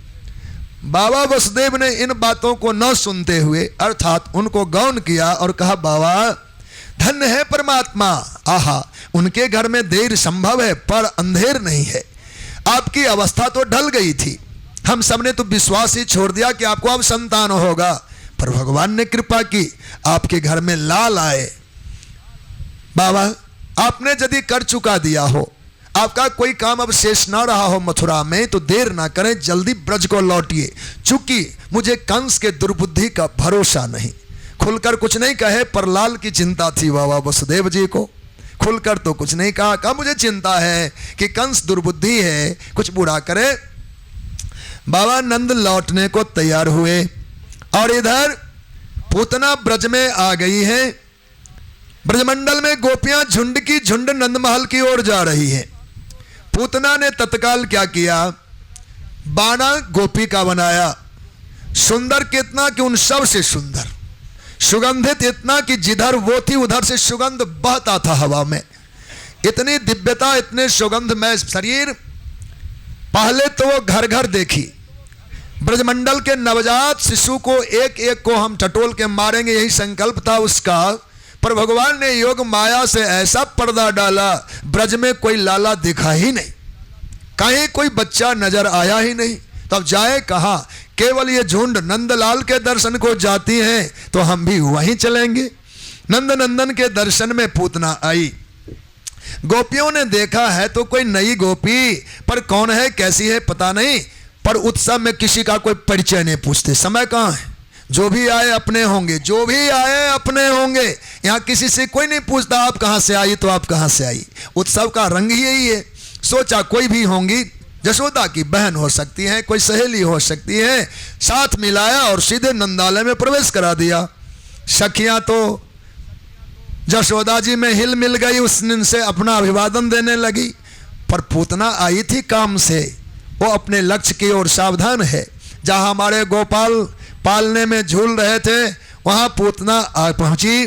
बाबा वसुदेव ने इन बातों को न सुनते हुए अर्थात उनको गौन किया और कहा, बाबा धन्य है परमात्मा, आहा उनके घर में देर संभव है पर अंधेर नहीं है। आपकी अवस्था तो ढल गई थी, हम सबने तो विश्वास ही छोड़ दिया कि आपको अब संतान होगा, पर भगवान ने कृपा की, आपके घर में लाल आए। बाबा आपने यदि कर चुका दिया हो, आपका कोई काम अब शेष ना रहा हो मथुरा में, तो देर ना करें, जल्दी ब्रज को लौटिए। चूंकि मुझे कंस के दुर्बुद्धि का भरोसा नहीं। खुलकर कुछ नहीं कहे पर लाल की चिंता थी बाबा वसुदेव जी को। खुलकर तो कुछ नहीं कहा मुझे चिंता है कि कंस दुर्बुद्धि है, कुछ बुरा करे। बाबा नंद लौटने को तैयार हुए और इधर पूतना ब्रज में आ गई है। ब्रजमंडल में गोपियां झुंड की झुंड नंदमहल की ओर जा रही हैं। पूतना ने तत्काल क्या किया, बाना गोपी का बनाया। सुंदर कितना कि उन सब से सुंदर, सुगंधित इतना कि जिधर वो थी उधर से सुगंध बहता था हवा में। इतनी दिव्यता, इतने सुगंधमय शरीर पहले तो वो घर घर देखी। ब्रजमंडल के नवजात शिशु को एक एक को हम टटोल के मारेंगे, यही संकल्प था उसका। पर भगवान ने योग माया से ऐसा पर्दा डाला, ब्रज में कोई लाला दिखा ही नहीं, कहीं कोई बच्चा नजर आया ही नहीं। तब जाए कहाँ, केवल ये झुंड नंदलाल के दर्शन को जाती हैं तो हम भी वहीं चलेंगे। नंद नंदन के दर्शन में पूतना आई। गोपियों ने देखा है तो कोई नई गोपी, पर कौन है कैसी है पता नहीं। पर उत्सव में किसी का कोई परिचय नहीं पूछते, समय कहाँ है, जो भी आए अपने होंगे, जो भी आए अपने होंगे। यहाँ किसी से कोई नहीं पूछता आप कहाँ से आई तो आप कहाँ से आई। उत्सव का रंग ही यही है। सोचा कोई भी होंगी, यशोदा की बहन हो सकती है, कोई सहेली हो सकती है, साथ मिलाया और सीधे नंदालय में प्रवेश करा दिया। सखियां तो यशोदा जी में हिल मिल गई, उस दिन से अपना अभिवादन देने लगी। पर पूतना आई थी काम से, वो अपने लक्ष्य की ओर सावधान है। जहां हमारे गोपाल पालने में झूल रहे थे वहां पूतना आ पहुंची।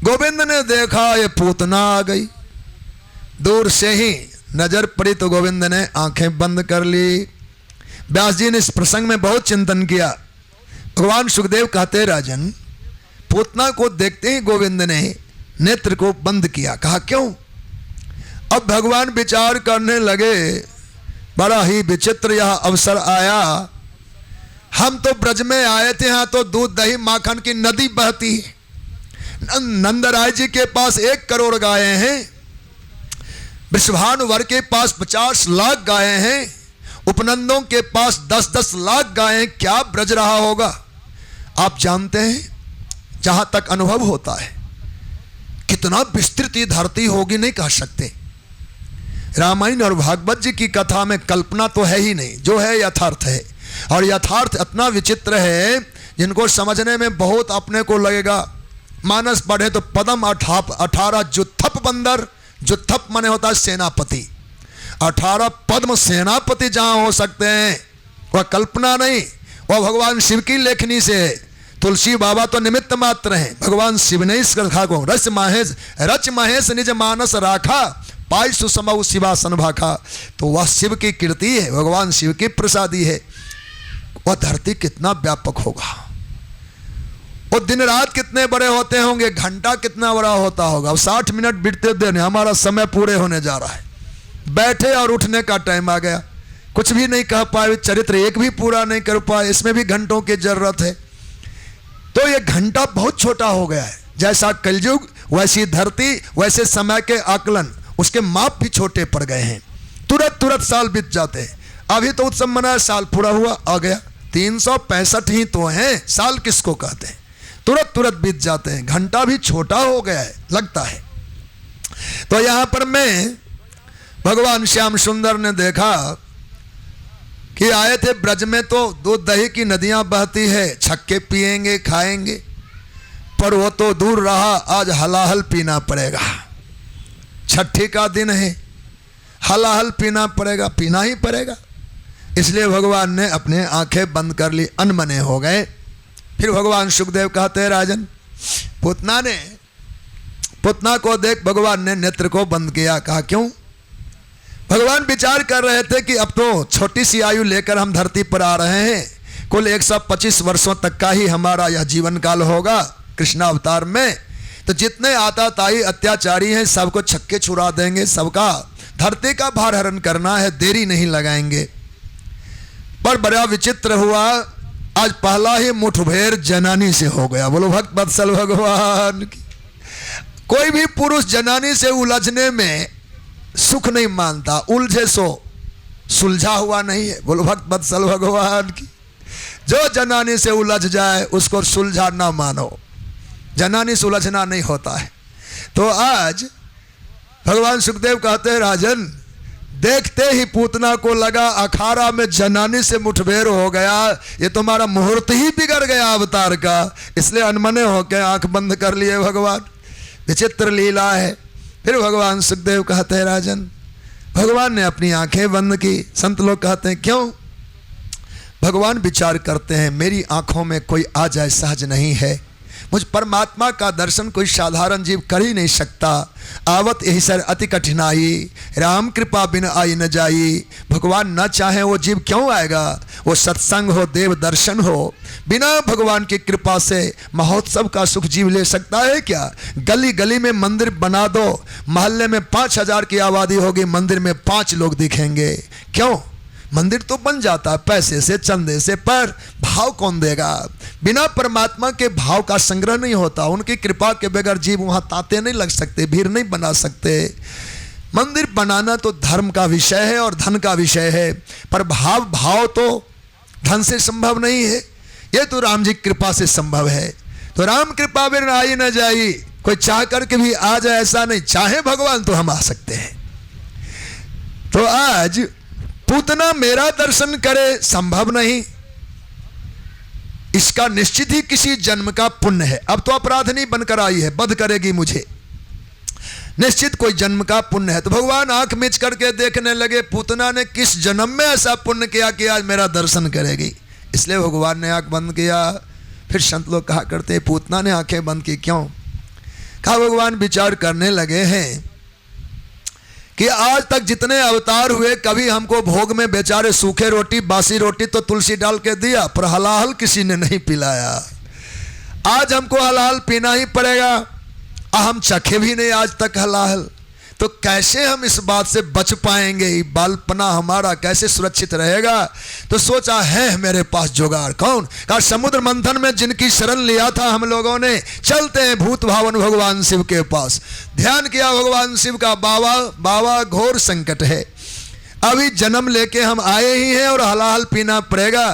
गोविंद ने देखा ये पूतना आ गई, दूर से ही नजर पड़ी तो गोविंद ने आंखें बंद कर ली। व्यास जी ने इस प्रसंग में बहुत चिंतन किया। भगवान सुखदेव कहते, राजन पूतना को देखते ही गोविंद ने नेत्र को बंद किया। कहा क्यों? अब भगवान विचार करने लगे, बड़ा ही विचित्र यह अवसर आया। हम तो ब्रज में आए थे, यहाँ तो दूध दही माखन की नदी बहती है। नंदराय जी के पास 1 करोड़ गायें हैं, विश्वानुवर के पास 50 लाख गायें हैं, उपनंदों के पास 10-10 लाख गायें। क्या ब्रज रहा होगा? आप जानते हैं, जहां तक अनुभव होता है, इतना विस्तृत ये धरती होगी नहीं कह सकते। रामायण और भागवत जी की कथा में कल्पना तो है ही नहीं, जो है यथार्थ है। और यथार्थ इतना विचित्र है जिनको समझने में बहुत अपने को लगेगा। मानस पढ़े तो पदम 18 जुत्थप बंदर, जुत्थप माने होता है सेनापति, 18 पद्म सेनापति जहां हो सकते हैं वह कल्पना नहीं, वह भगवान शिव की लेखनी से है। तुलसी बाबा तो निमित्त मात्र हैं, भगवान शिव ने इस कथा को रच महेश निज मानस राखा, पाई सुसमऊ शिवासन भाखा। तो वह शिव की कीर्ति है, भगवान शिव की प्रसादी है। वह धरती कितना व्यापक होगा, वो दिन रात कितने बड़े होते होंगे, घंटा कितना बड़ा होता होगा। अब 60 मिनट बीतते देने हमारा समय पूरे होने जा रहा है, बैठे और उठने का टाइम आ गया। कुछ भी नहीं कह पाए, चरित्र एक भी पूरा नहीं कर पाए, इसमें भी घंटों की जरूरत है। तो ये घंटा बहुत छोटा हो गया है। जैसा कलयुग वैसी धरती, वैसे समय के आकलन, उसके माप भी छोटे पड़ गए हैं। तुरंत तुरंत साल बीत जाते हैं। अभी तो उत्सव मनाया, साल पूरा हुआ आ गया। 365 ही तो हैं, साल किसको कहते हैं? तुरंत तुरंत बीत जाते हैं। घंटा भी छोटा हो गया है लगता है। तो यहां पर मैं भगवान श्याम सुंदर ने देखा कि आए थे ब्रज में तो दूध दही की नदियां बहती है, छक्के पिएंगे खाएंगे, पर वो तो दूर रहा, आज हलाहल पीना पड़ेगा। छठी का दिन है, हलाहल पीना पड़ेगा, पीना ही पड़ेगा। इसलिए भगवान ने अपने आंखें बंद कर ली, अनमने हो गए। फिर भगवान सुखदेव कहते हैं, राजन पुतना को देख भगवान ने नेत्र को बंद किया। कहा क्यों? भगवान विचार कर रहे थे कि अब तो छोटी सी आयु लेकर हम धरती पर आ रहे हैं, कुल 125 वर्षों तक का ही हमारा यह जीवन काल होगा कृष्णावतार में। तो जितने आताताई अत्याचारी हैं सबको छक्के छुड़ा देंगे, सबका धरती का भार हरण करना है, देरी नहीं लगाएंगे। पर बड़ा विचित्र हुआ, आज पहला ही मुठभेड़ जनानी से हो गया। बोलो भक्त वत्सल भगवान की। कोई भी पुरुष जनानी से उलझने में सुख नहीं मानता, उलझे सो सुलझा हुआ नहीं है। बोलो भक्त वत्सल भगवान की। जो जनानी से उलझ जाए उसको सुलझा ना मानो, जनानी से उलझना नहीं होता है। तो आज भगवान सुखदेव कहते हैं, राजन देखते ही पूतना को लगा अखाड़ा में जनानी से मुठभेड़ हो गया, ये तुम्हारा मुहूर्त ही बिगड़ गया अवतार का। इसलिए अनमने होकर आंख बंद कर लिए भगवान। विचित्र लीला है। फिर भगवान सुखदेव कहते हैं, राजन भगवान ने अपनी आंखें बंद की। संत लोग कहते हैं क्यों? भगवान विचार करते हैं मेरी आंखों में कोई आ जाए सहज नहीं है, मुझ परमात्मा का दर्शन कोई साधारण जीव कर ही नहीं सकता। आवत यही सर अति कठिनाई, राम कृपा बिन आई न जाई। भगवान न चाहे वो जीव क्यों आएगा? वो सत्संग हो, देव दर्शन हो, बिना भगवान की कृपा से महोत्सव का सुख जीव ले सकता है क्या? गली गली में मंदिर बना दो, मोहल्ले में 5000 की आबादी होगी, मंदिर में 5 लोग दिखेंगे। क्यों? मंदिर तो बन जाता है पैसे से, चंदे से, पर भाव कौन देगा? बिना परमात्मा के भाव का संग्रह नहीं होता। उनकी कृपा के बगैर जीव वहाँ तांते नहीं लग सकते, भीड़ नहीं बना सकते। मंदिर बनाना तो धर्म का विषय है और धन का विषय है, पर भाव तो धन से संभव नहीं है। ये तो राम जी कृपा से संभव है। तो राम कृपा बिन आई न जाई, कोई चाह करके भी आ जाए ऐसा नहीं, चाहे भगवान तो हम आ सकते हैं। तो आज पूतना मेरा दर्शन करे संभव नहीं, इसका निश्चित ही किसी जन्म का पुण्य है। अब तो अपराधनी बनकर आई है, वध करेगी मुझे, निश्चित कोई जन्म का पुण्य है। तो भगवान आंख मिच करके देखने लगे पूतना ने किस जन्म में ऐसा पुण्य किया कि आज मेरा दर्शन करेगी। इसलिए भगवान ने आंख बंद किया। फिर संत लोग कहा करते पूतना ने आंखें बंद की क्यों? कहा भगवान विचार करने लगे हैं कि आज तक जितने अवतार हुए कभी हमको भोग में बेचारे सूखे रोटी, बासी रोटी तो तुलसी डाल के दिया, पर हलाल किसी ने नहीं पिलाया। आज हमको हलाल पीना ही पड़ेगा, हम चखे भी नहीं आज तक हलाल। तो कैसे हम इस बात से बच पाएंगे? बालपना हमारा कैसे सुरक्षित रहेगा? तो सोचा है मेरे पास जुगाड़। कौन? कहा समुद्र मंथन में जिनकी शरण लिया था हम लोगों ने, चलते हैं भूत भावन भगवान शिव के पास। ध्यान किया भगवान शिव का, बाबा घोर संकट है, अभी जन्म लेके हम आए ही हैं और हलाल पीना पड़ेगा।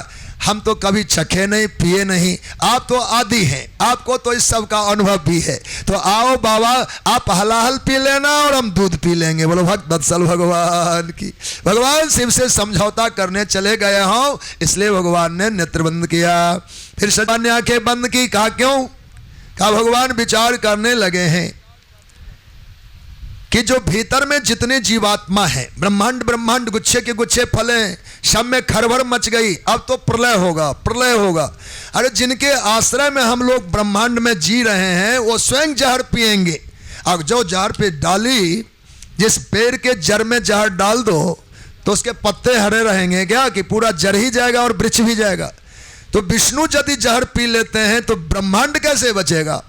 हम तो कभी चखे नहीं, पिए नहीं, आप तो आदी हैं, आपको तो इस सब का अनुभव भी है, तो आओ बाबा आप हलाहल पी लेना और हम दूध पी लेंगे। बोलो भक्त वत्सल भगवान की। भगवान शिव से समझौता करने चले गए हों, इसलिए भगवान ने नेत्र बंद किया। फिर सजमान ने आंखें बंद की। कहा क्यों? कहा भगवान विचार करने लगे हैं कि जो भीतर में जितने जीवात्मा हैं, ब्रह्मांड ब्रह्मांड गुच्छे के गुच्छे फले, सब में खरबड़ मच गई, अब तो प्रलय होगा, प्रलय होगा। अरे जिनके आश्रय में हम लोग ब्रह्मांड में जी रहे हैं वो स्वयं जहर पिएंगे। अब जो जहर पे डाली, जिस पेड़ के जड़ में जहर डाल दो तो उसके पत्ते हरे रहेंगे क्या? कि पूरा जड़ ही जाएगा और वृक्ष भी जाएगा। तो विष्णु यदि जहर पी लेते हैं तो ब्रह्मांड कैसे बचेगा?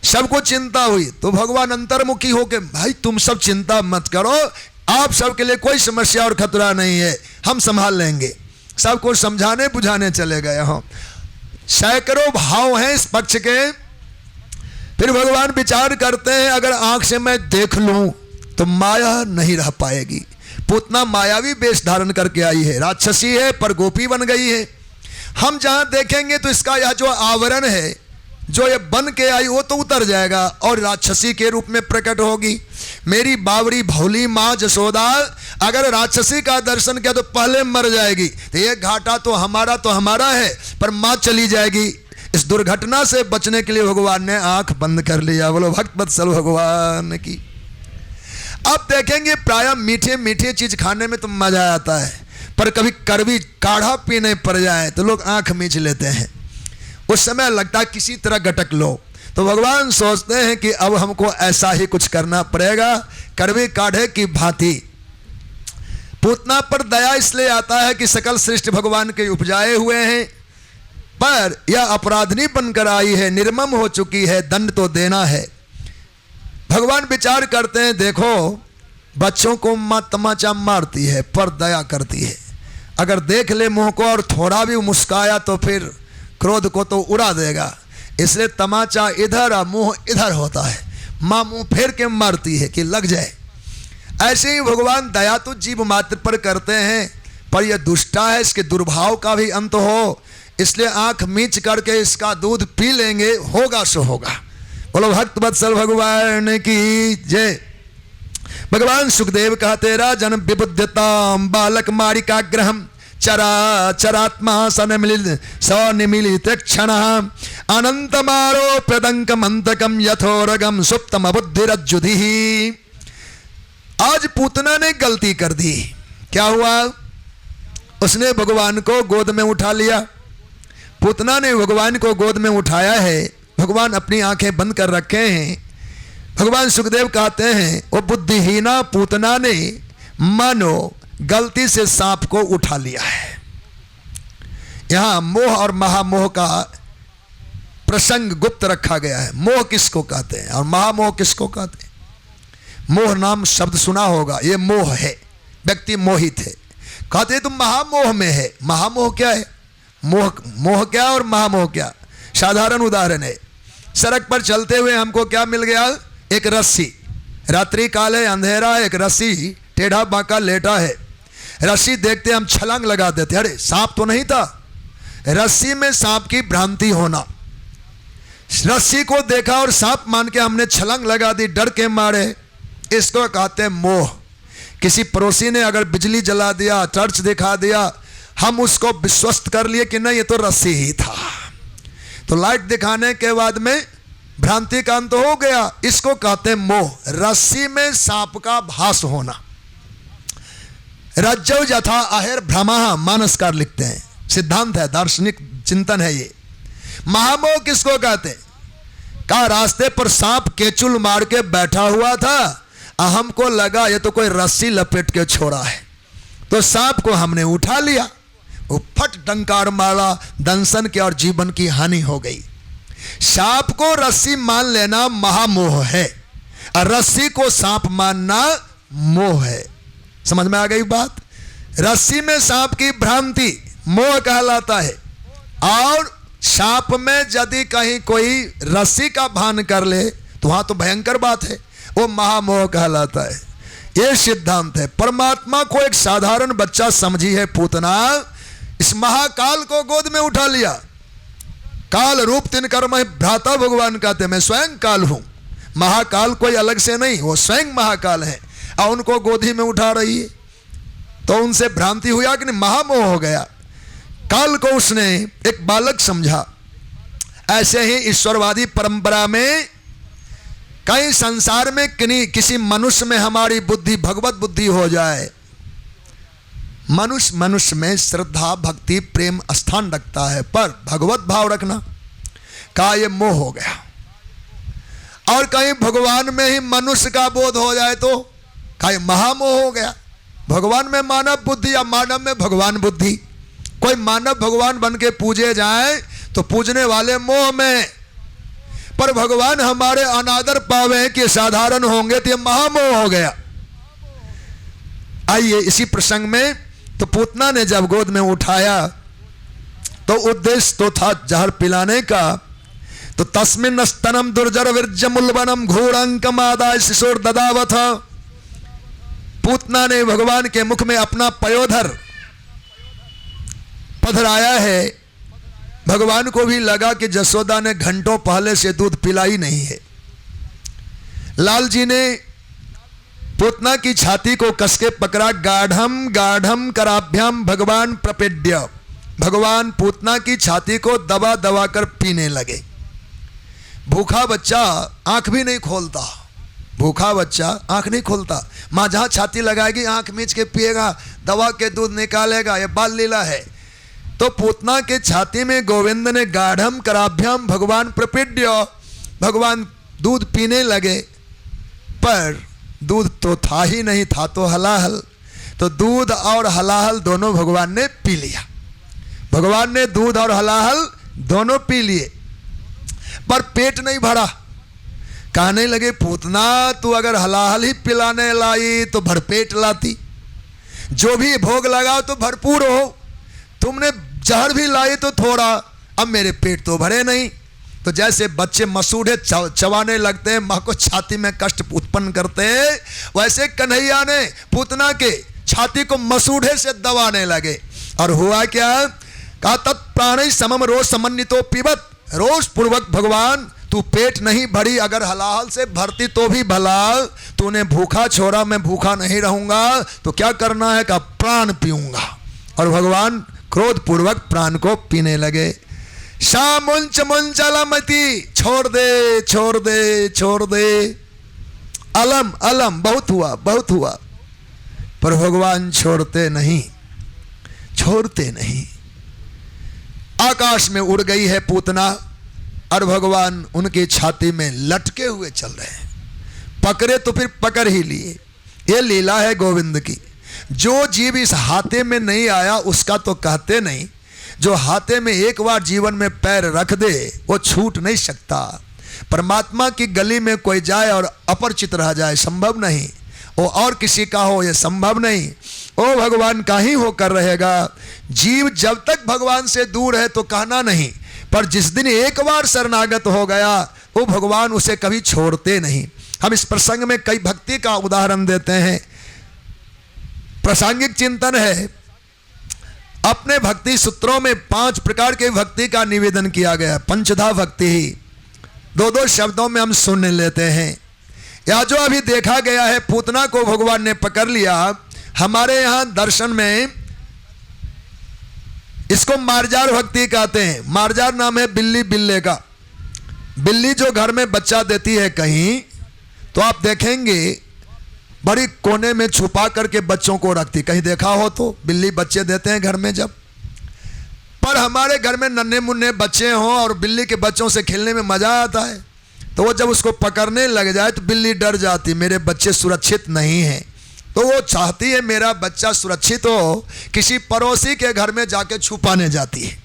सबको चिंता हुई तो भगवान अंतर्मुखी होके, भाई तुम सब चिंता मत करो, आप सबके लिए कोई समस्या और खतरा नहीं है, हम संभाल लेंगे। सबको समझाने बुझाने चले गए हम। सैकड़ों भाव हैं इस पक्ष के। फिर भगवान विचार करते हैं अगर आंख से मैं देख लूं तो माया नहीं रह पाएगी। पूतना मायावी वेश धारण करके आई है, राक्षसी है पर गोपी बन गई है। हम जहां देखेंगे तो इसका यह जो आवरण है, जो ये बन के आई, वो तो उतर जाएगा और राक्षसी के रूप में प्रकट होगी। मेरी बावरी भोली माँ जसोदा अगर राक्षसी का दर्शन किया तो पहले मर जाएगी। तो ये घाटा तो हमारा है, पर माँ चली जाएगी। इस दुर्घटना से बचने के लिए भगवान ने आंख बंद कर लिया। बोलो भक्त वत्सल भगवान की। अब देखेंगे प्राय मीठे मीठे चीज खाने में तो मजा आता है, पर कभी कड़वी काढ़ा पीने पड़ जाए तो लोग आंख मीच लेते हैं। उस समय लगता है किसी तरह गटक लो। तो भगवान सोचते हैं कि अब हमको ऐसा ही कुछ करना पड़ेगा, कड़वे काढ़े की भांति। पूतना पर दया इसलिए आता है कि सकल सृष्टि भगवान के उपजाए हुए हैं, पर यह अपराधनी बनकर आई है, निर्मम हो चुकी है, दंड तो देना है। भगवान विचार करते हैं, देखो बच्चों को माँ तमाचा मारती है पर दया करती है। अगर देख ले मुंह को और थोड़ा भी मुस्काया तो फिर क्रोध को तो उड़ा देगा, इसलिए तमाचा इधर और मुंह इधर होता है। माँ मुंह फेर के मारती है कि लग जाए। ऐसे ही भगवान दया तो जीव मात्र पर करते हैं, पर यह दुष्टा है, इसके दुर्भाव का भी अंत हो, इसलिए आंख मीच करके इसका दूध पी लेंगे, होगा सो होगा। बोलो भक्त वत्सल भगवान की जय। भगवान सुखदेव कहते राजन विबुद्धताम बालक मारिकाग्रहम चरा चरात्मा सनिमिलित क्षण अनंतमारोप्यदंक मंतकम यथोरगम सुप्तम बुद्धिरज्जुधि। आज पूतना ने गलती कर दी। क्या हुआ? उसने भगवान को गोद में उठा लिया। पूतना ने भगवान को गोद में उठाया है। भगवान अपनी आंखें बंद कर रखे हैं। भगवान सुखदेव कहते हैं वो बुद्धिहीना पूतना ने मानो गलती से सांप को उठा लिया है। यहां मोह और महामोह का प्रसंग गुप्त रखा गया है। मोह किसको कहते हैं और महामोह किसको कहते हैं? मोह नाम शब्द सुना होगा, ये मोह है, व्यक्ति मोहित है। कहते हैं तुम महामोह में है। महामोह क्या है? मोह क्या और महामोह क्या? साधारण उदाहरण है, सड़क पर चलते हुए हमको क्या मिल गया? एक रस्सी। रात्रि काल है, अंधेरा है, एक रस्सी टेढ़ा बांका लेटा है। रस्सी देखते हम छलांग लगा देते, अरे सांप तो नहीं था। रस्सी में सांप की भ्रांति होना। रस्सी को देखा और सांप मान के हमने छलांग लगा दी डर के मारे, इसको कहते हैं मोह। किसी पड़ोसी ने अगर बिजली जला दिया, टॉर्च दिखा दिया, हम उसको विश्वस्त कर लिए कि नहीं ये तो रस्सी ही था। तो लाइट दिखाने के बाद में भ्रांति का अंत हो गया। इसको कहते हैं मोह। रस्सी में सांप का भास होना। रज्जौ यथा अहिर भ्रमः मानसकार लिखते हैं, सिद्धांत है, दार्शनिक चिंतन है ये। महामोह किसको कहते हैं? कहा रास्ते पर सांप केचुल मार के बैठा हुआ था, हमको लगा ये तो कोई रस्सी लपेट के छोड़ा है, तो सांप को हमने उठा लिया। वो फट डंकार मारा, दंशन की और जीवन की हानि हो गई। सांप को रस्सी मान लेना महामोह है और रस्सी को सांप मानना मोह है। समझ में आ गई बात? रस्सी में सांप की भ्रांति मोह कहलाता है, और सांप में यदि कहीं कोई रस्सी का भान कर ले तो वहां तो भयंकर बात है, वो महामोह कहलाता है। ये सिद्धांत है। परमात्मा को एक साधारण बच्चा समझी है पूतना इस महाकाल को गोद में उठा लिया। काल रूप तिन कर्म भ्राता भगवान कहते, मैं स्वयं काल हूं। महाकाल कोई अलग से नहीं, वो स्वयं महाकाल है और उनको गोदी में उठा रही है। तो उनसे भ्रांति हुआ कि नहीं, महामोह हो गया। काल को उसने एक बालक समझा। ऐसे ही ईश्वरवादी परंपरा में कहीं संसार में किसी मनुष्य में हमारी बुद्धि भगवत बुद्धि हो जाए, मनुष्य में श्रद्धा भक्ति प्रेम स्थान रखता है, पर भगवत भाव रखना का ये मोह हो गया। और कहीं भगवान में ही मनुष्य का बोध हो जाए तो का ये महामोह हो गया। भगवान में मानव बुद्धि या मानव में भगवान बुद्धि। कोई मानव भगवान बन के पूजे जाए तो पूजने वाले मोह में, पर भगवान हमारे अनादर पावे कि साधारण होंगे तो ये महामोह हो गया। आइए इसी प्रसंग में, तो पूतना ने जब गोद में उठाया तो उद्देश्य तो था जहर पिलाने का। तो तस्मिन् स्तनम दुर्जर विरजमुल्बनम घोरंकमादाय शिशोर ददावथ। पूतना ने भगवान के मुख में अपना पयोधर पधराया है। भगवान को भी लगा कि जसोदा ने घंटों पहले से दूध पिला ही नहीं है। लाल जी ने पूतना की छाती को कसके पकड़ा। गाढ़म गाढ़म कराभ्याम भगवान प्रपेड्य। भगवान पूतना की छाती को दबा दबा कर पीने लगे। भूखा बच्चा आंख भी नहीं खोलता, भूखा बच्चा आंख नहीं खोलता। माँ जहाँ छाती लगाएगी आंख मीच के पिएगा, दवा के दूध निकालेगा, ये बाल लीला है। तो पूतना के छाती में गोविंद ने गाढ़म कराभ्याम भगवान प्रपेड्य, भगवान दूध पीने लगे। पर दूध तो था ही नहीं, था तो हलाहल। तो दूध और हलाहल दोनों भगवान ने पी लिया। भगवान ने दूध और हलाहल दोनों पी लिए, पर पेट नहीं भरा। कहने लगे, पूतना तू अगर हलाहल ही पिलाने लाई तो भरपेट लाती, जो भी भोग लगाओ तो भरपूर हो। तुमने जहर भी लाई तो थोड़ा, अब मेरे पेट तो भरे नहीं। तो जैसे बच्चे मसूड़े चबाने लगते हैं, माँ को छाती में कष्ट उत्पन्न करते हैं, वैसे कन्हैया ने पूतना के छाती को मसूड़े से दबाने लगे। और हुआ क्या, कहा तत्प्राणी समम रोष समन्वितो पिबत। रोष पूर्वक भगवान तू पेट नहीं भरी, अगर हलाहल से भरती तो भी भला, तूने भूखा छोड़ा, मैं भूखा नहीं रहूंगा, तो क्या करना है, का प्राण पीऊंगा। और भगवान क्रोध पूर्वक प्राण को पीने लगे। शामुंच मुंचलमति, छोड़ दे छोड़ दे छोड़ दे। अलम अलम, बहुत हुआ बहुत हुआ, पर भगवान छोड़ते नहीं, छोड़ते नहीं। आकाश में उड़ गई है पूतना और भगवान उनकी छाती में लटके हुए चल रहे हैं। पकड़े तो फिर पकड़ ही लिए। ये लीला है गोविंद की। जो जीव इस हाथे में नहीं आया उसका तो कहते नहीं, जो हाथे में एक बार जीवन में पैर रख दे वो छूट नहीं सकता। परमात्मा की गली में कोई जाए और अपरिचित रह जाए, संभव नहीं। वो और किसी का हो, ये संभव नहीं। ओ भगवान का ही होकर रहेगा। जीव जब तक भगवान से दूर है तो कहना नहीं, पर जिस दिन एक बार शरणागत हो गया वो भगवान उसे कभी छोड़ते नहीं। हम इस प्रसंग में कई भक्ति का उदाहरण देते हैं। प्रासंगिक चिंतन है। अपने भक्ति सूत्रों में 5 प्रकार के भक्ति का निवेदन किया गया। पंचधा भक्ति ही 2-2 शब्दों में हम सुन लेते हैं। या जो अभी देखा गया है, पूतना को भगवान ने पकड़ लिया। हमारे यहाँ दर्शन में इसको मार्जार भक्ति कहते हैं। मार्जार नाम है बिल्ली बिल्ले का। बिल्ली जो घर में बच्चा देती है कहीं, तो आप देखेंगे बड़ी कोने में छुपा करके बच्चों को रखती। कहीं देखा हो तो बिल्ली बच्चे देते हैं घर में जब। पर हमारे घर में नन्हे मुन्ने बच्चे हों और बिल्ली के बच्चों से खेलने में मजा आता है, तो वो जब उसको पकड़ने लग जाए तो बिल्ली डर जाती, मेरे बच्चे सुरक्षित नहीं हैं। तो वो चाहती है मेरा बच्चा सुरक्षित हो, किसी पड़ोसी के घर में जाके छुपाने जाती है।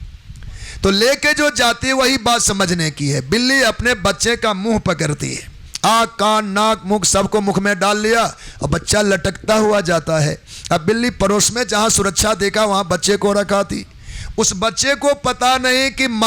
तो लेके जो जाती है वही बात समझने की है। बिल्ली अपने बच्चे का मुंह पकड़ती है, आँख कान नाक मुख सबको मुख में डाल लिया और बच्चा लटकता हुआ जाता है। अब बिल्ली पड़ोस में जहाँ सुरक्षा देखा वहाँ बच्चे को रखा थी। उस बच्चे को पता नहीं कि